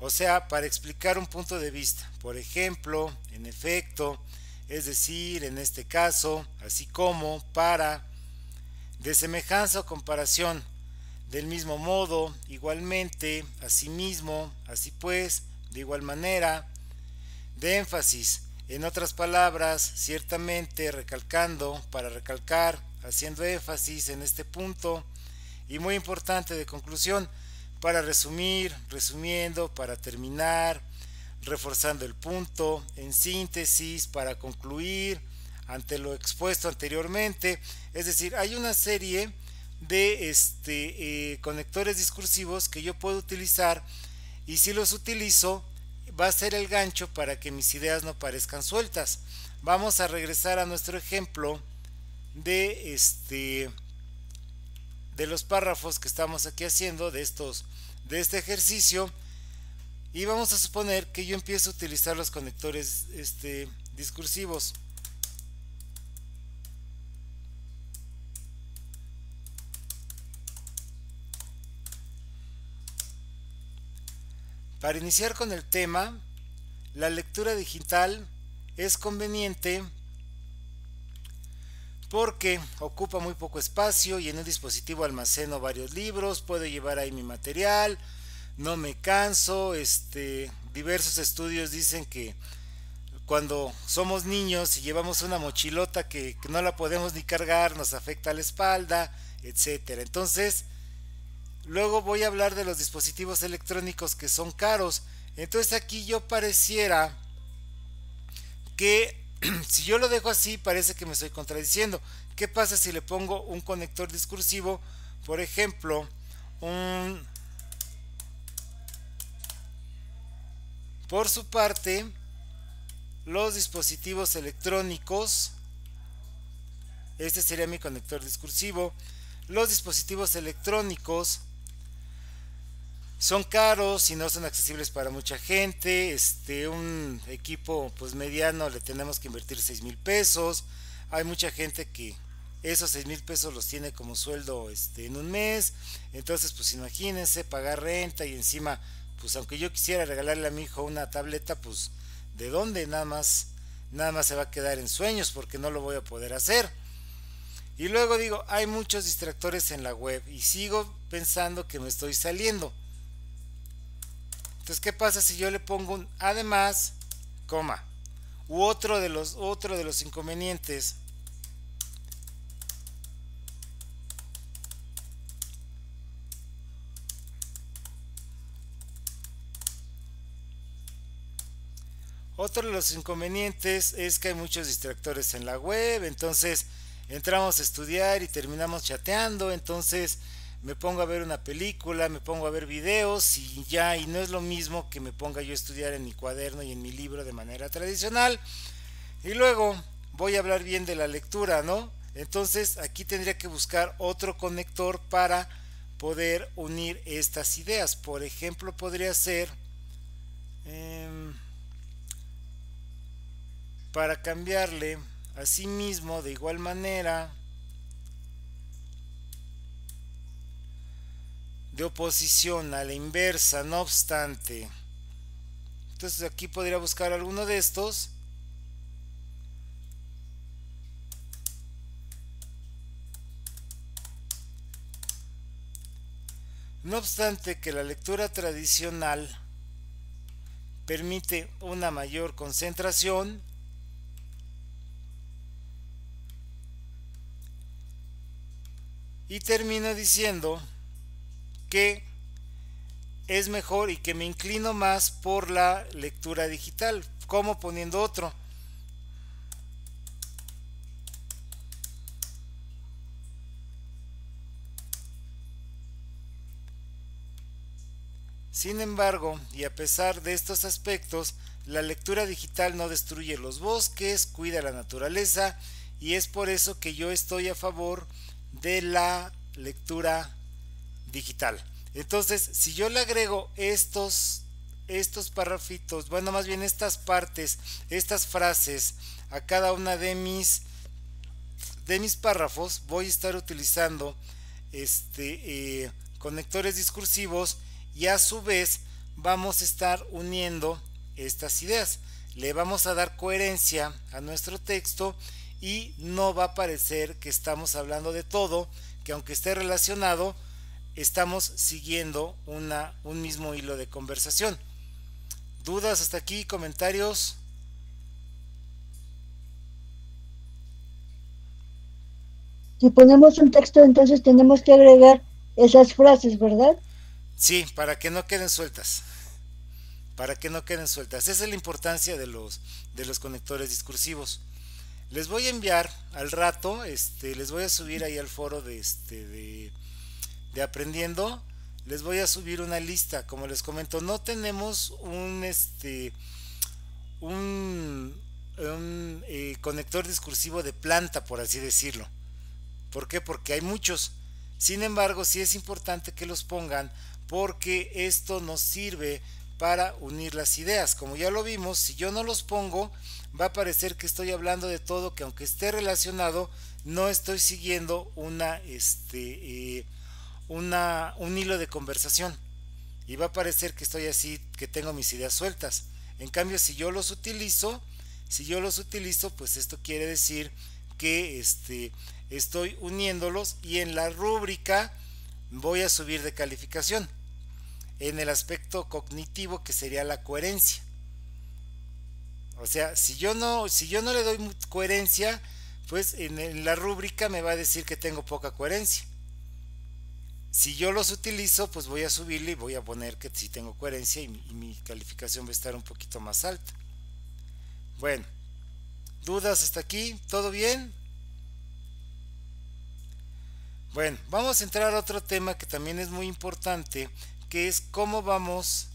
o sea, para explicar un punto de vista, por ejemplo, en efecto, es decir, en este caso, así como, para, de semejanza o comparación, del mismo modo, igualmente, asimismo, así pues, de igual manera, de énfasis, en otras palabras, ciertamente recalcando, para recalcar, haciendo énfasis en este punto, y muy importante, de conclusión, para resumir, resumiendo, para terminar, reforzando el punto, en síntesis, para concluir, ante lo expuesto anteriormente. Es decir, hay una serie de conectores discursivos que yo puedo utilizar, y si los utilizo va a ser el gancho para que mis ideas no parezcan sueltas. Vamos a regresar a nuestro ejemplo de de los párrafos que estamos aquí haciendo, de este ejercicio, y vamos a suponer que yo empiezo a utilizar los conectores discursivos. Para iniciar con el tema, la lectura digital es conveniente porque ocupa muy poco espacio y en un dispositivo almaceno varios libros, puedo llevar ahí mi material, no me canso. Diversos estudios dicen que cuando somos niños y llevamos una mochilota que no la podemos ni cargar, nos afecta la espalda, etcétera. Entonces, luego voy a hablar de los dispositivos electrónicos que son caros. Entonces aquí yo pareciera que si yo lo dejo así, parece que me estoy contradiciendo. ¿Qué pasa si le pongo un conector discursivo? Por ejemplo, por su parte, los dispositivos electrónicos, este sería mi conector discursivo. Los dispositivos electrónicos son caros y no son accesibles para mucha gente. Un equipo pues mediano le tenemos que invertir 6,000 pesos. Hay mucha gente que esos 6,000 pesos los tiene como sueldo en un mes. Entonces pues imagínense pagar renta y encima, pues aunque yo quisiera regalarle a mi hijo una tableta, pues de dónde, nada más se va a quedar en sueños porque no lo voy a poder hacer. Y luego digo, hay muchos distractores en la web y sigo pensando que me estoy saliendo. Entonces, ¿qué pasa si yo le pongo un además, coma, u otro de los inconvenientes? Otro de los inconvenientes es que hay muchos distractores en la web, entonces entramos a estudiar y terminamos chateando, entonces me pongo a ver una película, me pongo a ver videos y ya, y no es lo mismo que me ponga yo a estudiar en mi cuaderno y en mi libro de manera tradicional. Y luego voy a hablar bien de la lectura, ¿no? Entonces aquí tendría que buscar otro conector para poder unir estas ideas. Por ejemplo, podría ser para cambiarle asimismo de igual manera de oposición a la inversa, no obstante. Entonces aquí podría buscar alguno de estos. No obstante que la lectura tradicional permite una mayor concentración, y termino diciendo que es mejor y que me inclino más por la lectura digital, como poniendo otro. Sin embargo, y a pesar de estos aspectos, la lectura digital no destruye los bosques, cuida la naturaleza, y es por eso que yo estoy a favor de la lectura digital. Entonces, si yo le agrego estos párrafitos, bueno, más bien estas partes, estas frases a cada una de mis párrafos, voy a estar utilizando conectores discursivos, y a su vez vamos a estar uniendo estas ideas. Le vamos a dar coherencia a nuestro texto y no va a parecer que estamos hablando de todo, que aunque esté relacionado, estamos siguiendo un mismo hilo de conversación. ¿Dudas hasta aquí? ¿Comentarios? Si ponemos un texto, entonces tenemos que agregar esas frases, ¿verdad? Sí, para que no queden sueltas. Para que no queden sueltas. Esa es la importancia de los conectores discursivos. Les voy a enviar al rato, les voy a subir ahí al foro de aprendiendo. Les voy a subir una lista. Como les comento, no tenemos un conector discursivo de planta, por así decirlo. ¿Por qué? Porque hay muchos. Sin embargo, sí es importante que los pongan, porque esto nos sirve para unir las ideas. Como ya lo vimos, si yo no los pongo, va a parecer que estoy hablando de todo, que aunque esté relacionado, no estoy siguiendo un hilo de conversación, y va a parecer que estoy así, que tengo mis ideas sueltas. En cambio, si yo los utilizo, pues esto quiere decir que estoy uniéndolos, y en la rúbrica voy a subir de calificación en el aspecto cognitivo, que sería la coherencia. O sea, si yo no le doy coherencia, pues en la rúbrica me va a decir que tengo poca coherencia. Si yo los utilizo, pues voy a subirle y voy a poner que sí tengo coherencia, y mi calificación va a estar un poquito más alta. Bueno, ¿dudas hasta aquí? ¿Todo bien? Bueno, vamos a entrar a otro tema que también es muy importante, que es cómo vamos.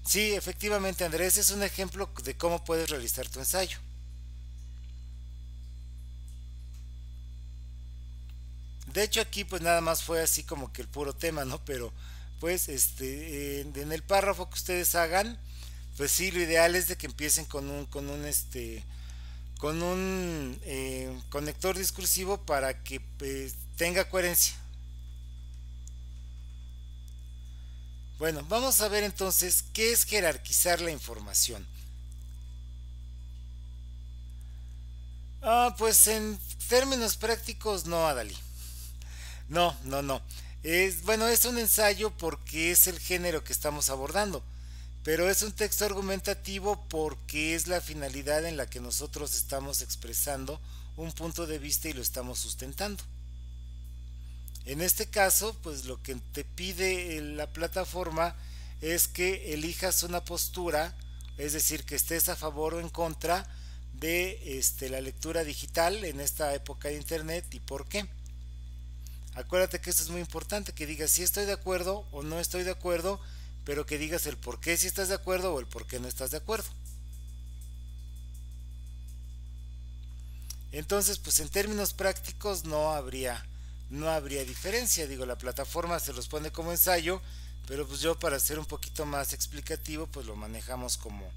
Sí, efectivamente, Andrés, es un ejemplo de cómo puedes realizar tu ensayo. De hecho, aquí pues nada más fue así como que el puro tema, ¿no? Pero pues en el párrafo que ustedes hagan, pues sí, lo ideal es de que empiecen con un conector discursivo, para que tenga coherencia. Bueno, vamos a ver entonces qué es jerarquizar la información. Pues en términos prácticos, no, Adalí. No, no, no. Es un ensayo porque es el género que estamos abordando, pero es un texto argumentativo porque es la finalidad en la que nosotros estamos expresando un punto de vista y lo estamos sustentando. En este caso, pues lo que te pide la plataforma es que elijas una postura, es decir, que estés a favor o en contra de la lectura digital en esta época de internet, y por qué. Acuérdate que esto es muy importante, que digas si estoy de acuerdo o no estoy de acuerdo, pero que digas el por qué si estás de acuerdo o el por qué no estás de acuerdo. Entonces, pues en términos prácticos no habría diferencia. Digo, la plataforma se los pone como ensayo, pero pues yo, para ser un poquito más explicativo, pues lo manejamos como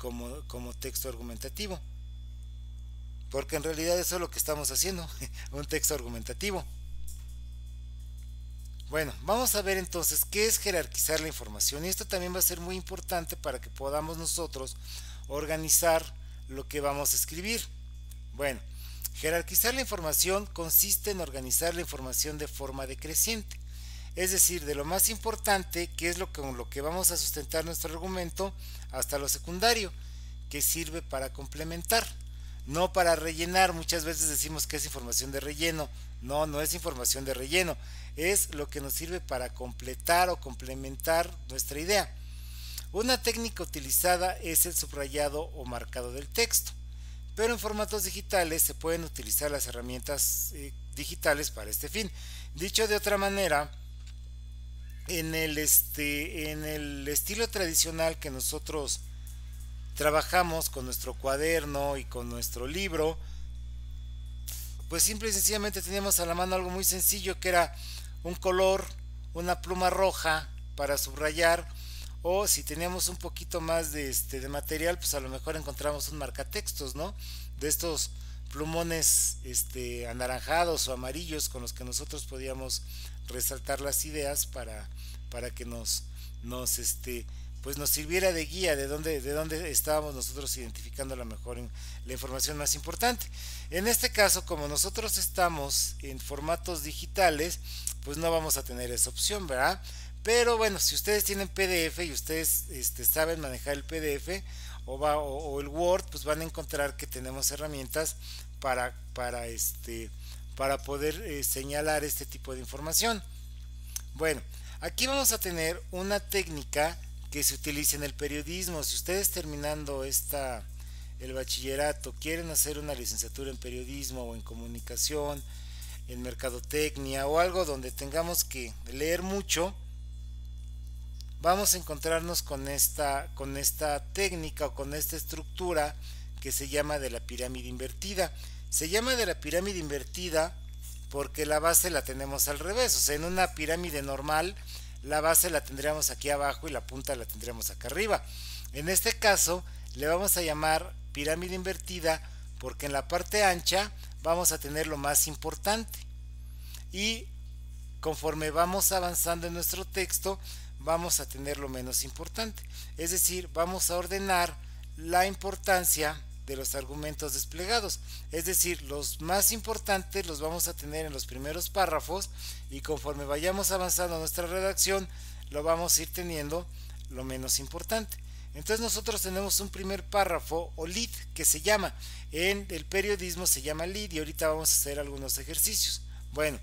como texto argumentativo, porque en realidad eso es lo que estamos haciendo, un texto argumentativo. Bueno, vamos a ver entonces qué es jerarquizar la información, y esto también va a ser muy importante para que podamos nosotros organizar lo que vamos a escribir. Bueno, jerarquizar la información consiste en organizar la información de forma decreciente, es decir, de lo más importante, que es con lo que vamos a sustentar nuestro argumento, hasta lo secundario, que sirve para complementar, no para rellenar. Muchas veces decimos que es información de relleno. No, no es información de relleno, es lo que nos sirve para completar o complementar nuestra idea. Una técnica utilizada es el subrayado o marcado del texto, pero en formatos digitales se pueden utilizar las herramientas digitales para este fin. Dicho de otra manera, en el estilo tradicional que nosotros trabajamos con nuestro cuaderno y con nuestro libro, pues simple y sencillamente teníamos a la mano algo muy sencillo, que era un color, una pluma roja para subrayar, o si teníamos un poquito más de material, pues a lo mejor encontramos un marcatextos, ¿no? De estos plumones anaranjados o amarillos con los que nosotros podíamos resaltar las ideas para que pues nos sirviera de guía de dónde estábamos nosotros identificando la información más importante. En este caso, como nosotros estamos en formatos digitales, pues no vamos a tener esa opción, ¿verdad? Pero bueno, si ustedes tienen PDF y ustedes saben manejar el PDF o el Word, pues van a encontrar que tenemos herramientas para poder señalar este tipo de información. Bueno, aquí vamos a tener una técnica que se utiliza en el periodismo. Si ustedes terminando el bachillerato quieren hacer una licenciatura en periodismo o en comunicación, en mercadotecnia o algo donde tengamos que leer mucho, vamos a encontrarnos con esta técnica o con esta estructura que se llama de la pirámide invertida. Se llama de la pirámide invertida porque la base la tenemos al revés. O sea, en una pirámide normal la base la tendríamos aquí abajo y la punta la tendríamos acá arriba. En este caso le vamos a llamar pirámide invertida porque en la parte ancha vamos a tener lo más importante, y conforme vamos avanzando en nuestro texto vamos a tener lo menos importante. Es decir, vamos a ordenar la importancia de los argumentos desplegados. Es decir, los más importantes los vamos a tener en los primeros párrafos, y conforme vayamos avanzando nuestra redacción lo vamos a ir teniendo lo menos importante. Entonces nosotros tenemos un primer párrafo o lead que se llama, en el periodismo se llama lead, y ahorita vamos a hacer algunos ejercicios. Bueno,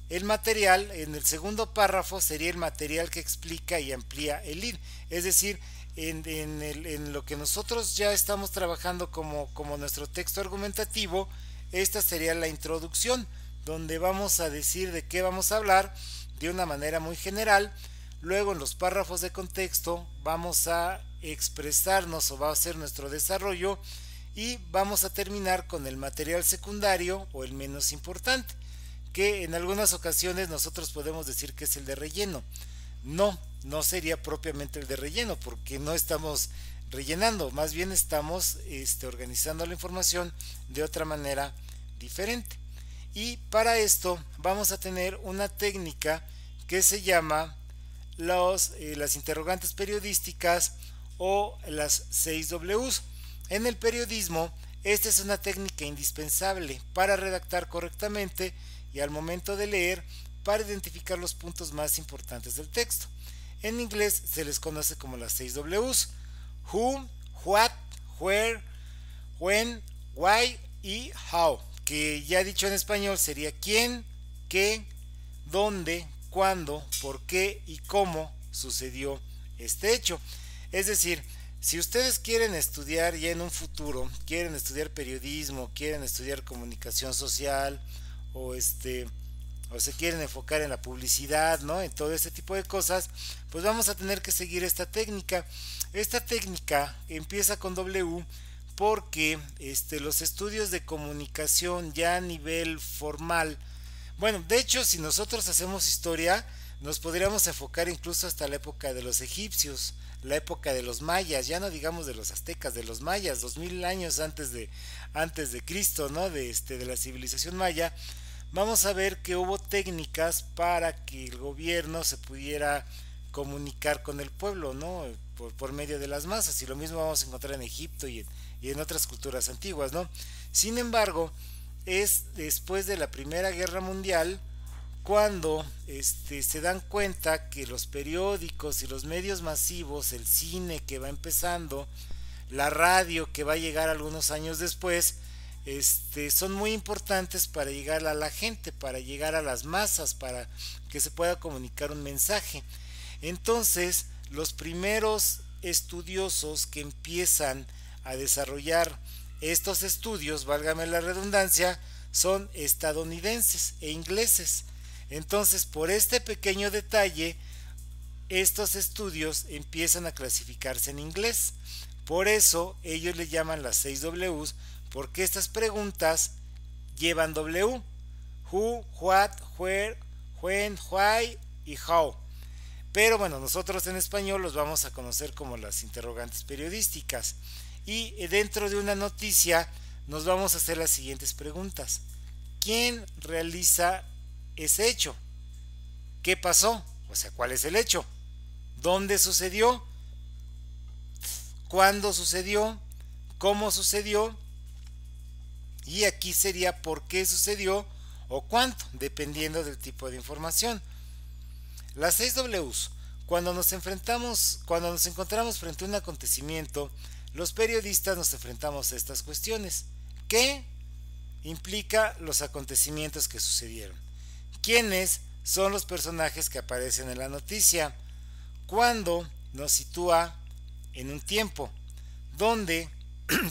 el material en el segundo párrafo sería el material que explica y amplía el lead, es decir, en lo que nosotros ya estamos trabajando como nuestro texto argumentativo. Esta sería la introducción, donde vamos a decir de qué vamos a hablar de una manera muy general. Luego en los párrafos de contexto vamos a expresarnos o va a ser nuestro desarrollo, y vamos a terminar con el material secundario o el menos importante, que en algunas ocasiones nosotros podemos decir que es el de relleno. No sería propiamente el de relleno, porque no estamos rellenando, más bien estamos organizando la información de otra manera diferente. Y para esto vamos a tener una técnica que se llama las interrogantes periodísticas o las 6 Ws. En el periodismo, esta es una técnica indispensable para redactar correctamente y al momento de leer para identificar los puntos más importantes del texto. En inglés se les conoce como las 6 Ws: who, what, where, when, why y how, que ya dicho en español sería quién, qué, dónde, cuándo, por qué y cómo sucedió este hecho. Es decir, si ustedes quieren estudiar ya en un futuro, quieren estudiar periodismo, quieren estudiar comunicación social, o se quieren enfocar en la publicidad, ¿no?, en todo este tipo de cosas, pues vamos a tener que seguir esta técnica. Esta técnica empieza con W porque los estudios de comunicación ya a nivel formal, bueno, de hecho, si nosotros hacemos historia, nos podríamos enfocar incluso hasta la época de los egipcios. la época de los mayas, ya no digamos de los aztecas, de los mayas, 2000 años antes de Cristo, ¿no? De la civilización maya, vamos a ver que hubo técnicas para que el gobierno se pudiera comunicar con el pueblo, ¿no? Por medio de las masas, y lo mismo vamos a encontrar en Egipto y en otras culturas antiguas, ¿no? Sin embargo, es después de la Primera Guerra Mundial cuando se dan cuenta que los periódicos y los medios masivos, el cine que va empezando, la radio que va a llegar algunos años después, son muy importantes para llegar a la gente, para llegar a las masas, para que se pueda comunicar un mensaje. Entonces, los primeros estudiosos que empiezan a desarrollar estos estudios, válgame la redundancia, son estadounidenses e ingleses. Entonces, por este pequeño detalle, estos estudios empiezan a clasificarse en inglés. Por eso ellos le llaman las 6 Ws, porque estas preguntas llevan W: who, what, where, when, why y how. Pero bueno, nosotros en español los vamos a conocer como las interrogantes periodísticas. Y dentro de una noticia nos vamos a hacer las siguientes preguntas: ¿quién realiza ese hecho? ¿Qué pasó? O sea, ¿cuál es el hecho? ¿Dónde sucedió? ¿Cuándo sucedió? ¿Cómo sucedió? Y aquí sería por qué sucedió o cuánto, dependiendo del tipo de información. Las 6 Ws. Cuando nos encontramos frente a un acontecimiento, los periodistas nos enfrentamos a estas cuestiones. ¿Qué implica los acontecimientos que sucedieron? ¿Quiénes son los personajes que aparecen en la noticia? ¿Cuándo? Nos sitúa en un tiempo. ¿Dónde?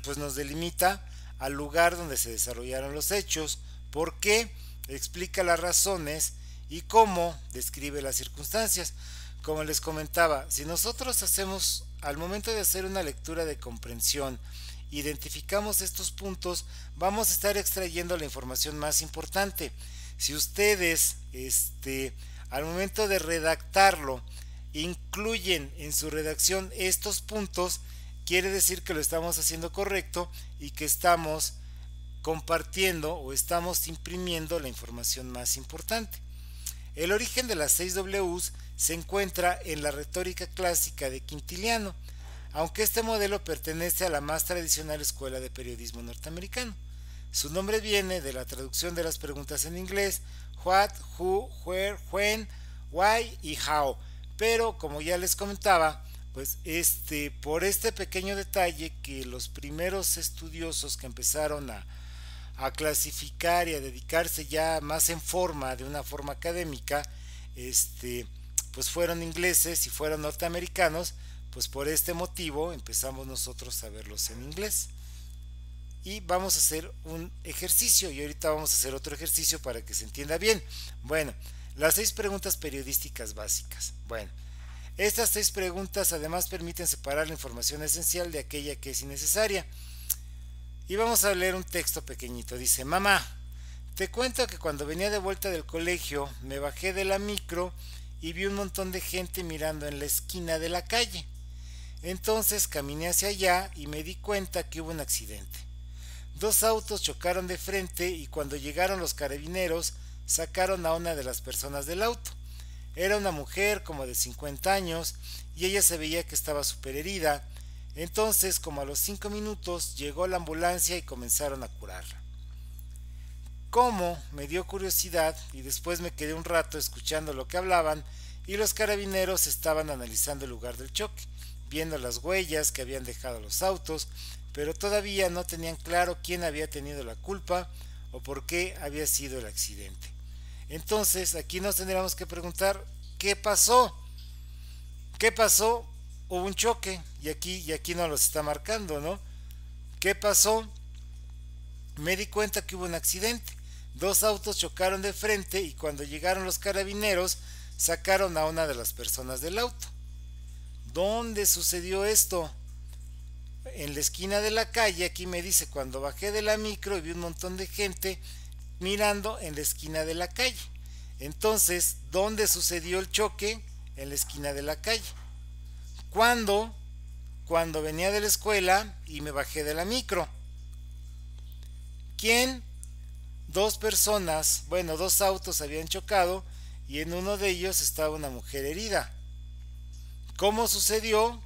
Pues nos delimita al lugar donde se desarrollaron los hechos. ¿Por qué? Explica las razones. Y cómo describe las circunstancias. Como les comentaba, si nosotros hacemos, al momento de hacer una lectura de comprensión, identificamos estos puntos, vamos a estar extrayendo la información más importante. Si ustedes, al momento de redactarlo, incluyen en su redacción estos puntos, quiere decir que lo estamos haciendo correcto y que estamos compartiendo o estamos imprimiendo la información más importante. El origen de las 6 Ws se encuentra en la retórica clásica de Quintiliano, aunque este modelo pertenece a la más tradicional escuela de periodismo norteamericano. Su nombre viene de la traducción de las preguntas en inglés: what, who, where, when, why y how. Pero como ya les comentaba, pues por este pequeño detalle, que los primeros estudiosos que empezaron a clasificar y a dedicarse ya más en forma, de una forma académica, pues fueron ingleses y fueron norteamericanos. Pues por este motivo empezamos nosotros a verlos en inglés. Y vamos a hacer un ejercicio, y ahorita vamos a hacer otro ejercicio para que se entienda bien. Bueno, las 6 preguntas periodísticas básicas. Bueno, estas 6 preguntas además permiten separar la información esencial de aquella que es innecesaria. Y vamos a leer un texto pequeñito. Dice: mamá, te cuento que cuando venía de vuelta del colegio me bajé de la micro y vi un montón de gente mirando en la esquina de la calle. Entonces caminé hacia allá y me di cuenta que hubo un accidente. 2 autos chocaron de frente y cuando llegaron los carabineros sacaron a una de las personas del auto. Era una mujer como de 50 años y ella se veía que estaba súper herida. Entonces, como a los 5 minutos, llegó la ambulancia y comenzaron a curarla. Como me dio curiosidad y después me quedé un rato escuchando lo que hablaban, y los carabineros estaban analizando el lugar del choque, viendo las huellas que habían dejado los autos, pero todavía no tenían claro quién había tenido la culpa o por qué había sido el accidente. Entonces, aquí nos tendríamos que preguntar: ¿qué pasó? ¿Qué pasó? Hubo un choque y aquí no los está marcando, ¿no? ¿Qué pasó? Me di cuenta que hubo un accidente. 2 autos chocaron de frente y cuando llegaron los carabineros sacaron a una de las personas del auto. ¿Dónde sucedió esto? En la esquina de la calle. Aquí me dice: cuando bajé de la micro y vi un montón de gente mirando en la esquina de la calle. Entonces, ¿dónde sucedió el choque? En la esquina de la calle. ¿Cuándo? Cuando venía de la escuela y me bajé de la micro. ¿Quién? Dos personas, bueno, dos autos habían chocado y en uno de ellos estaba una mujer herida. ¿Cómo sucedió?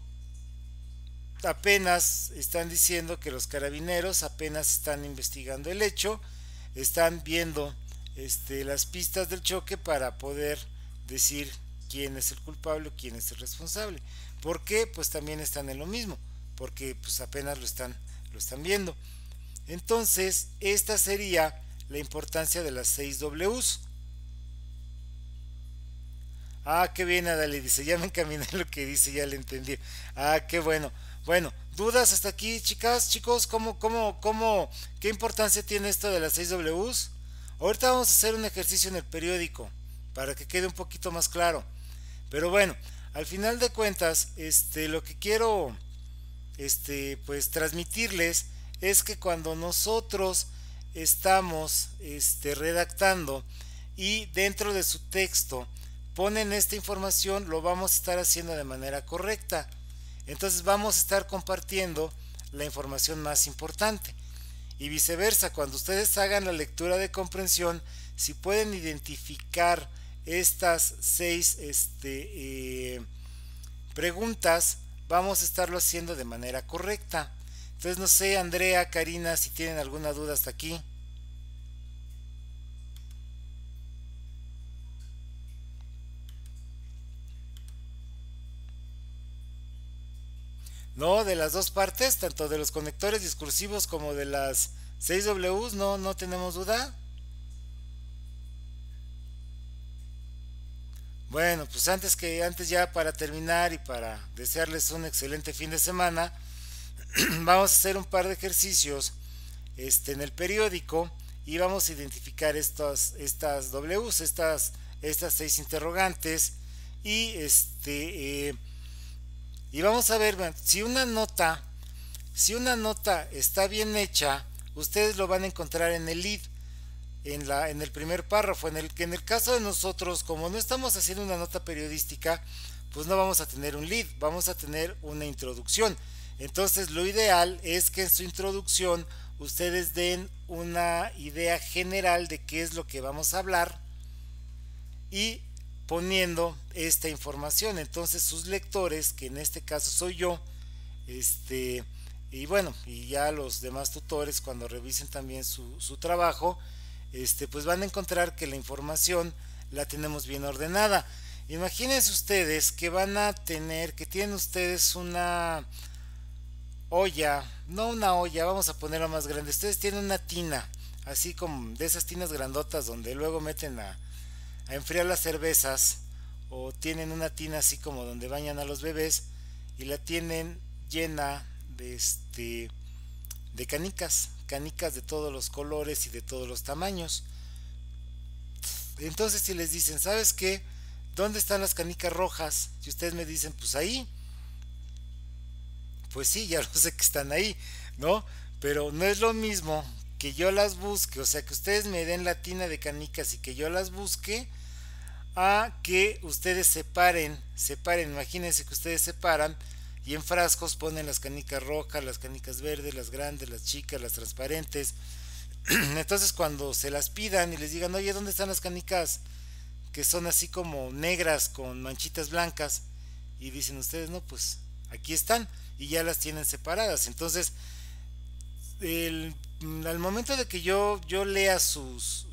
Apenas están diciendo que los carabineros apenas están investigando el hecho, están viendo las pistas del choque para poder decir quién es el culpable o quién es el responsable. ¿Por qué? Pues también están en lo mismo, porque pues apenas lo están viendo. Entonces, esta sería la importancia de las 6 Ws. Ah, qué bien, Adali, dice, ya me encaminé lo que dice, ya le entendí. Ah, qué bueno. Bueno, ¿dudas hasta aquí, chicas, chicos? ¿Qué importancia tiene esto de las 6 Ws? Ahorita vamos a hacer un ejercicio en el periódico, para que quede un poquito más claro. Pero bueno, al final de cuentas, lo que quiero, pues transmitirles es que cuando nosotros estamos, redactando y dentro de su texto ponen esta información, lo vamos a estar haciendo de manera correcta. Entonces vamos a estar compartiendo la información más importante. Y viceversa, cuando ustedes hagan la lectura de comprensión, si pueden identificar estas 6 preguntas, vamos a estarlo haciendo de manera correcta. Entonces no sé, Andrea, Karina, si tienen alguna duda hasta aquí. No, de las dos partes, tanto de los conectores discursivos como de las 6 Ws, no tenemos duda. Bueno, pues antes ya para terminar y para desearles un excelente fin de semana, vamos a hacer un par de ejercicios en el periódico y vamos a identificar estas Ws, estas 6 interrogantes y y vamos a ver si una nota está bien hecha, ustedes lo van a encontrar en el lead, en el primer párrafo, en el caso de nosotros, como no estamos haciendo una nota periodística, pues no vamos a tener un lead, vamos a tener una introducción. Entonces lo ideal es que en su introducción ustedes den una idea general de qué es lo que vamos a hablar y poniendo esta información. Entonces sus lectores, que en este caso soy yo, y bueno, y ya los demás tutores cuando revisen también su trabajo, pues van a encontrar que la información la tenemos bien ordenada. Imagínense ustedes que que tienen ustedes una olla, no una olla, vamos a ponerla más grande. Ustedes tienen una tina, así como de esas tinas grandotas donde luego meten a enfriar las cervezas, o tienen una tina así como donde bañan a los bebés y la tienen llena de canicas de todos los colores y de todos los tamaños. Entonces si les dicen, ¿sabes qué? ¿Dónde están las canicas rojas? Si ustedes me dicen, pues ahí, pues sí, ya lo sé que están ahí, ¿no? Pero no es lo mismo que yo las busque, o sea, que ustedes me den la tina de canicas y que yo las busque, a que ustedes separen, imagínense que ustedes separan y en frascos ponen las canicas rojas, las canicas verdes, las grandes, las chicas, las transparentes. Entonces cuando se las pidan y les digan, oye, ¿dónde están las canicas que son así como negras con manchitas blancas? Y dicen ustedes, no, pues aquí están, y ya las tienen separadas. Entonces al momento de que yo lea sus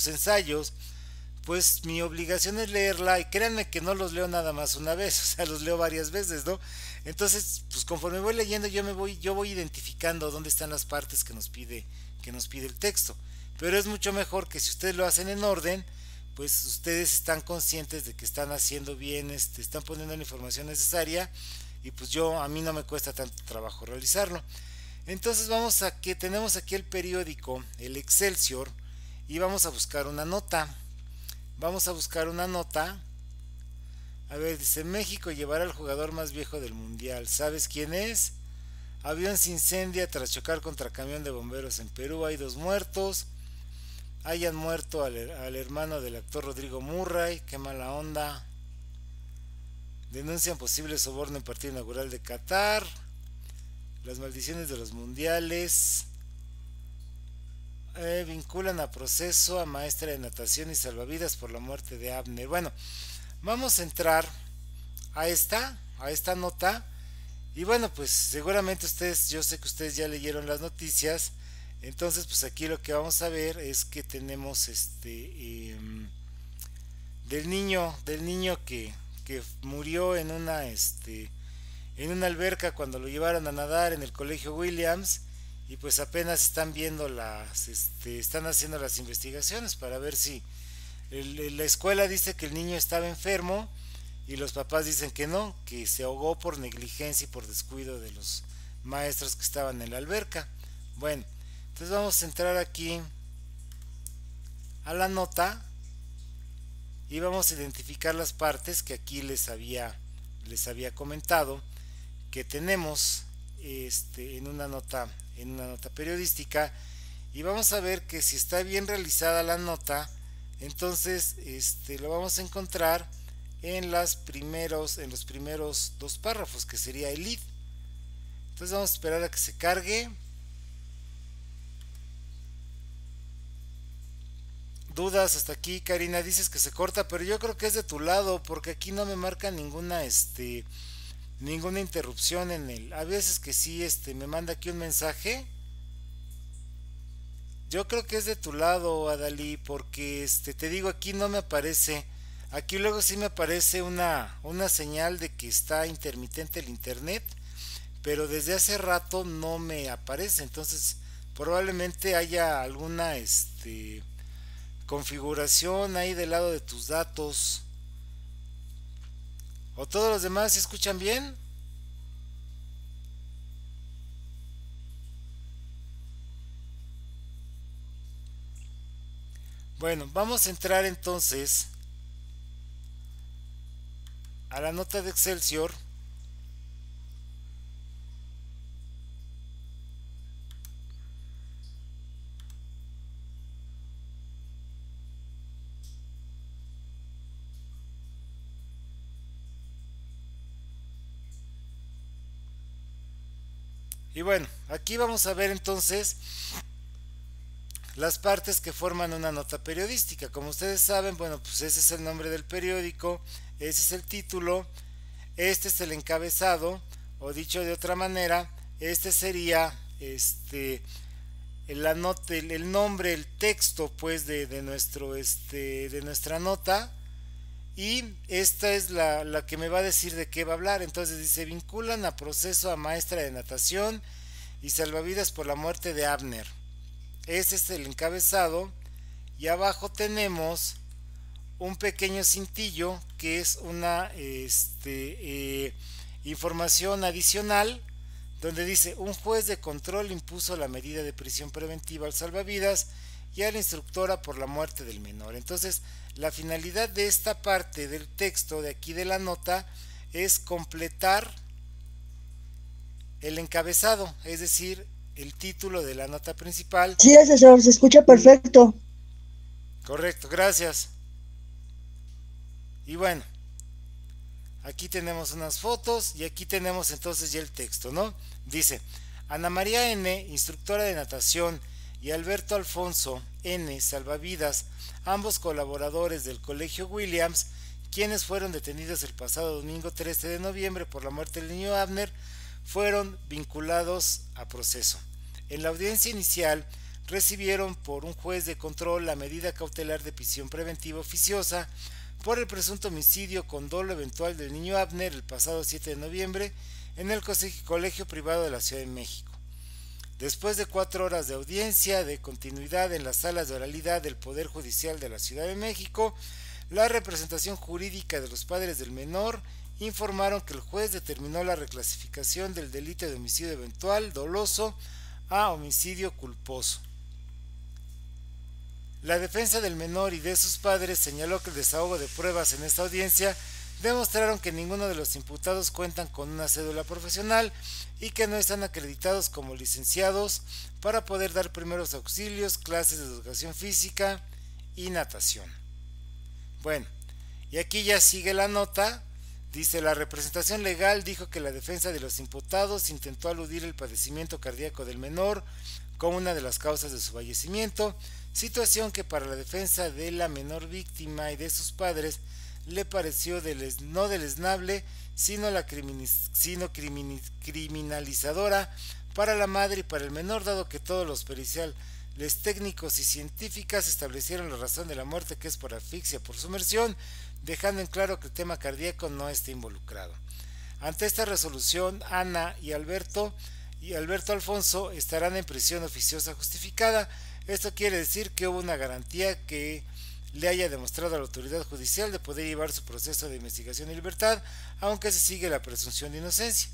ensayos, pues mi obligación es leerla, y créanme que no los leo nada más una vez, o sea, los leo varias veces, ¿no? Entonces, pues conforme voy leyendo, yo voy identificando dónde están las partes que nos pide el texto. Pero es mucho mejor que si ustedes lo hacen en orden, pues ustedes están conscientes de que están haciendo bien, están poniendo la información necesaria, y pues a mí no me cuesta tanto trabajo realizarlo. Entonces tenemos aquí el periódico, el Excelsior, y vamos a buscar una nota. A ver, dice, México llevará al jugador más viejo del mundial. ¿Sabes quién es? Avión se incendia tras chocar contra camión de bomberos en Perú. Hay 2 muertos. Hayan muerto al hermano del actor Rodrigo Murray. Qué mala onda. Denuncian posible soborno en partido inaugural de Qatar. Las maldiciones de los mundiales. Vinculan a proceso a maestra de natación y salvavidas por la muerte de Abner. Bueno, vamos a entrar a esta nota. Y bueno, pues seguramente ustedes, yo sé que ustedes ya leyeron las noticias. Entonces, pues aquí lo que vamos a ver es que tenemos del niño que murió en una alberca cuando lo llevaron a nadar en el colegio Williams. Y pues apenas están viendo están haciendo las investigaciones para ver si la escuela dice que el niño estaba enfermo y los papás dicen que no, que se ahogó por negligencia y por descuido de los maestros que estaban en la alberca. Bueno, entonces vamos a entrar aquí a la nota y vamos a identificar las partes que aquí les había comentado que tenemos en una nota periodística, y vamos a ver que si está bien realizada la nota, entonces lo vamos a encontrar en los primeros dos párrafos, que sería el lead. Entonces vamos a esperar a que se cargue. Dudas hasta aquí, Karina. Dices que se corta, pero yo creo que es de tu lado, porque aquí no me marca ninguna interrupción en el. A veces que sí, me manda aquí un mensaje. Yo creo que es de tu lado, Adalí, porque te digo, aquí no me aparece. Aquí luego sí me aparece una señal de que está intermitente el internet, pero desde hace rato no me aparece. Entonces probablemente haya alguna configuración ahí del lado de tus datos. ¿O todos los demás se escuchan bien? Bueno, vamos a entrar entonces a la nota de Excelsior. Y bueno, aquí vamos a ver entonces las partes que forman una nota periodística. Como ustedes saben, bueno, pues ese es el nombre del periódico, ese es el título, este es el encabezado, o dicho de otra manera, este sería el nombre, el texto pues de nuestra nota. Y esta es la que me va a decir de qué va a hablar. Entonces dice: vinculan a proceso a maestra de natación y salvavidas por la muerte de Abner. Ese es el encabezado. Y abajo tenemos un pequeño cintillo que es una información adicional, donde dice: un juez de control impuso la medida de prisión preventiva al salvavidas y a la instructora por la muerte del menor. Entonces, la finalidad de esta parte del texto de aquí de la nota es completar el encabezado, es decir, el título de la nota principal. Sí, asesor, se escucha perfecto. Correcto, gracias. Y bueno, aquí tenemos unas fotos y aquí tenemos entonces ya el texto, ¿no? Dice: Ana María N., instructora de natación, y Alberto Alfonso N., salvavidas, ambos colaboradores del Colegio Williams, quienes fueron detenidos el pasado domingo 13 de noviembre por la muerte del niño Abner, fueron vinculados a proceso. En la audiencia inicial recibieron por un juez de control la medida cautelar de prisión preventiva oficiosa por el presunto homicidio con dolo eventual del niño Abner el pasado 7 de noviembre en el Colegio Privado de la Ciudad de México. Después de 4 horas de audiencia de continuidad en las salas de oralidad del Poder Judicial de la Ciudad de México, la representación jurídica de los padres del menor informaron que el juez determinó la reclasificación del delito de homicidio eventual doloso a homicidio culposo. La defensa del menor y de sus padres señaló que el desahogo de pruebas en esta audiencia demostraron que ninguno de los imputados cuentan con una cédula profesional y que no están acreditados como licenciados para poder dar primeros auxilios, clases de educación física y natación. Bueno, y aquí ya sigue la nota Dice, la representación legal dijo que la defensa de los imputados intentó aludir el padecimiento cardíaco del menor como una de las causas de su fallecimiento, situación que para la defensa de la menor víctima y de sus padres le pareció no deleznable, sino criminalizadora para la madre y para el menor, dado que todos los periciales técnicos y científicas establecieron la razón de la muerte, que es por asfixia por sumersión, dejando en claro que el tema cardíaco no está involucrado. Ante esta resolución, Ana y Alberto Alfonso estarán en prisión oficiosa justificada. Esto quiere decir que hubo una garantía que le haya demostrado a la autoridad judicial de poder llevar su proceso de investigación en libertad, aunque se sigue la presunción de inocencia.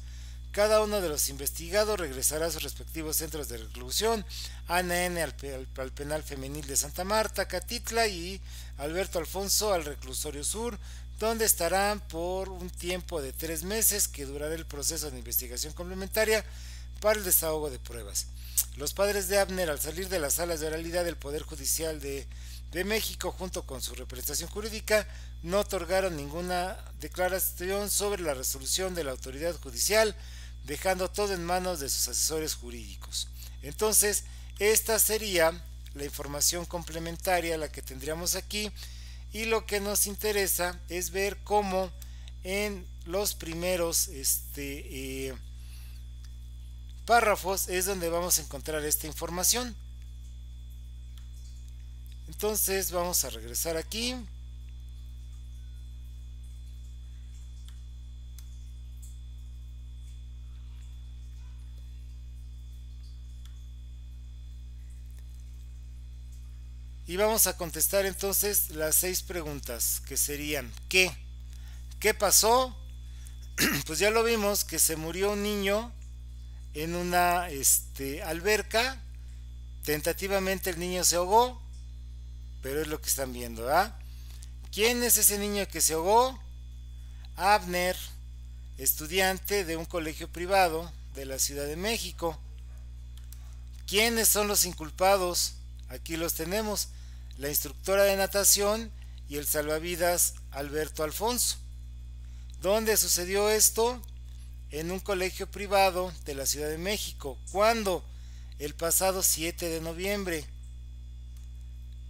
Cada uno de los investigados regresará a sus respectivos centros de reclusión, Ana N. al penal femenil de Santa Marta, Catitla, y Alberto Alfonso al reclusorio sur, donde estarán por un tiempo de 3 meses que durará el proceso de investigación complementaria para el desahogo de pruebas. Los padres de Abner, al salir de las salas de oralidad del Poder Judicial de México, junto con su representación jurídica, no otorgaron ninguna declaración sobre la resolución de la autoridad judicial, dejando todo en manos de sus asesores jurídicos. Entonces, esta sería la información complementaria, la que tendríamos aquí, y lo que nos interesa es ver cómo en los primeros párrafos es donde vamos a encontrar esta información. Entonces vamos a regresar aquí. Y vamos a contestar entonces las 6 preguntas, que serían: ¿qué pasó? Pues ya lo vimos, que se murió un niño en una alberca. Tentativamente el niño se ahogó, pero es lo que están viendo, ¿ah? ¿Quién es ese niño que se ahogó? Abner, estudiante de un colegio privado de la Ciudad de México. ¿Quiénes son los inculpados? Aquí los tenemos: la instructora de natación y el salvavidas Alberto Alfonso. ¿Dónde sucedió esto? En un colegio privado de la Ciudad de México. ¿Cuándo? El pasado 7 de noviembre.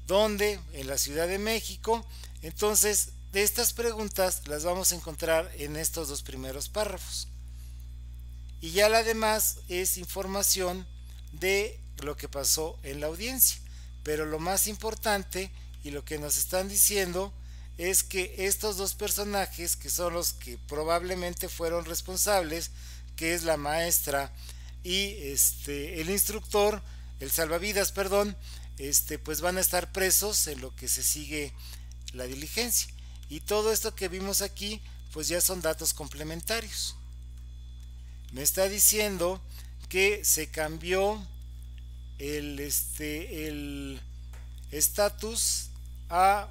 ¿Dónde? En la Ciudad de México. Entonces, de estas preguntas las vamos a encontrar en estos 2 primeros párrafos. Y ya la demás es información de lo que pasó en la audiencia. Pero lo más importante y lo que nos están diciendo es que estos 2 personajes, que son los que probablemente fueron responsables, que es la maestra y el instructor, el salvavidas, perdón, pues van a estar presos en lo que se sigue la diligencia. Y todo esto que vimos aquí, pues ya son datos complementarios. Me está diciendo que se cambió el estatus a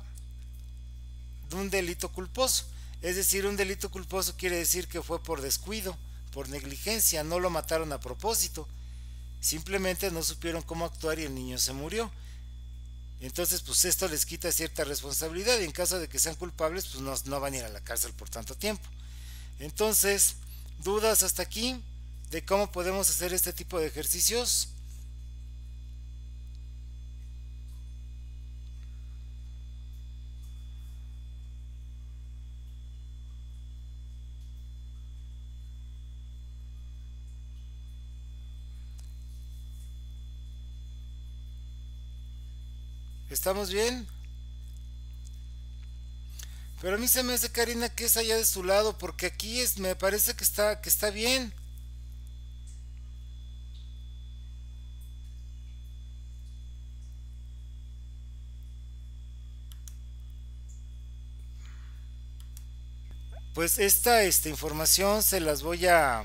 un delito culposo. Es decir, un delito culposo quiere decir que fue por descuido, por negligencia, no lo mataron a propósito, simplemente no supieron cómo actuar y el niño se murió. Entonces, pues esto les quita cierta responsabilidad, y en caso de que sean culpables, pues no van a ir a la cárcel por tanto tiempo. Entonces, ¿dudas hasta aquí de cómo podemos hacer este tipo de ejercicios? ¿Estamos bien? Pero a mí se me hace, Karina, que es allá de su lado, porque aquí me parece que está bien. Pues esta información se las voy a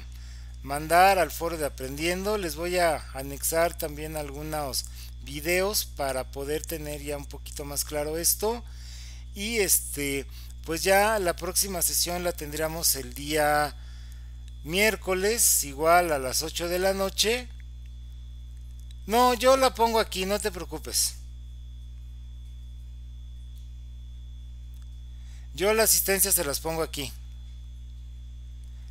mandar al foro de Aprendiendo. Les voy a anexar también algunos videos para poder tener ya un poquito más claro esto. Y pues ya la próxima sesión la tendríamos el día miércoles, igual a las 8 de la noche. No, yo la pongo aquí, no te preocupes. Yo la asistencia se las pongo aquí.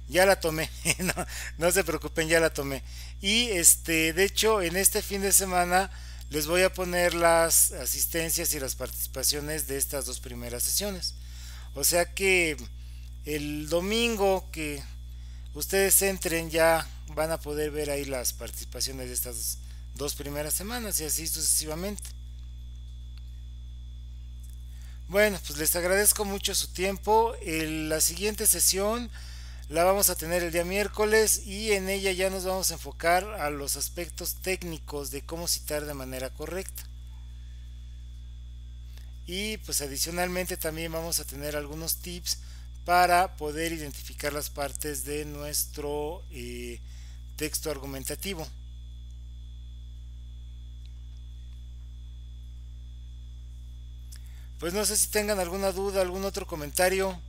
Ya la tomé, no, no se preocupen, ya la tomé. Y de hecho, en este fin de semana les voy a poner las asistencias y las participaciones de estas dos primeras sesiones. O sea que el domingo que ustedes entren ya van a poder ver ahí las participaciones de estas dos primeras semanas y así sucesivamente. Bueno, pues les agradezco mucho su tiempo. La siguiente sesión la vamos a tener el día miércoles y en ella ya nos vamos a enfocar a los aspectos técnicos de cómo citar de manera correcta. Y pues adicionalmente también vamos a tener algunos tips para poder identificar las partes de nuestro texto argumentativo. Pues no sé si tengan alguna duda, algún otro comentario.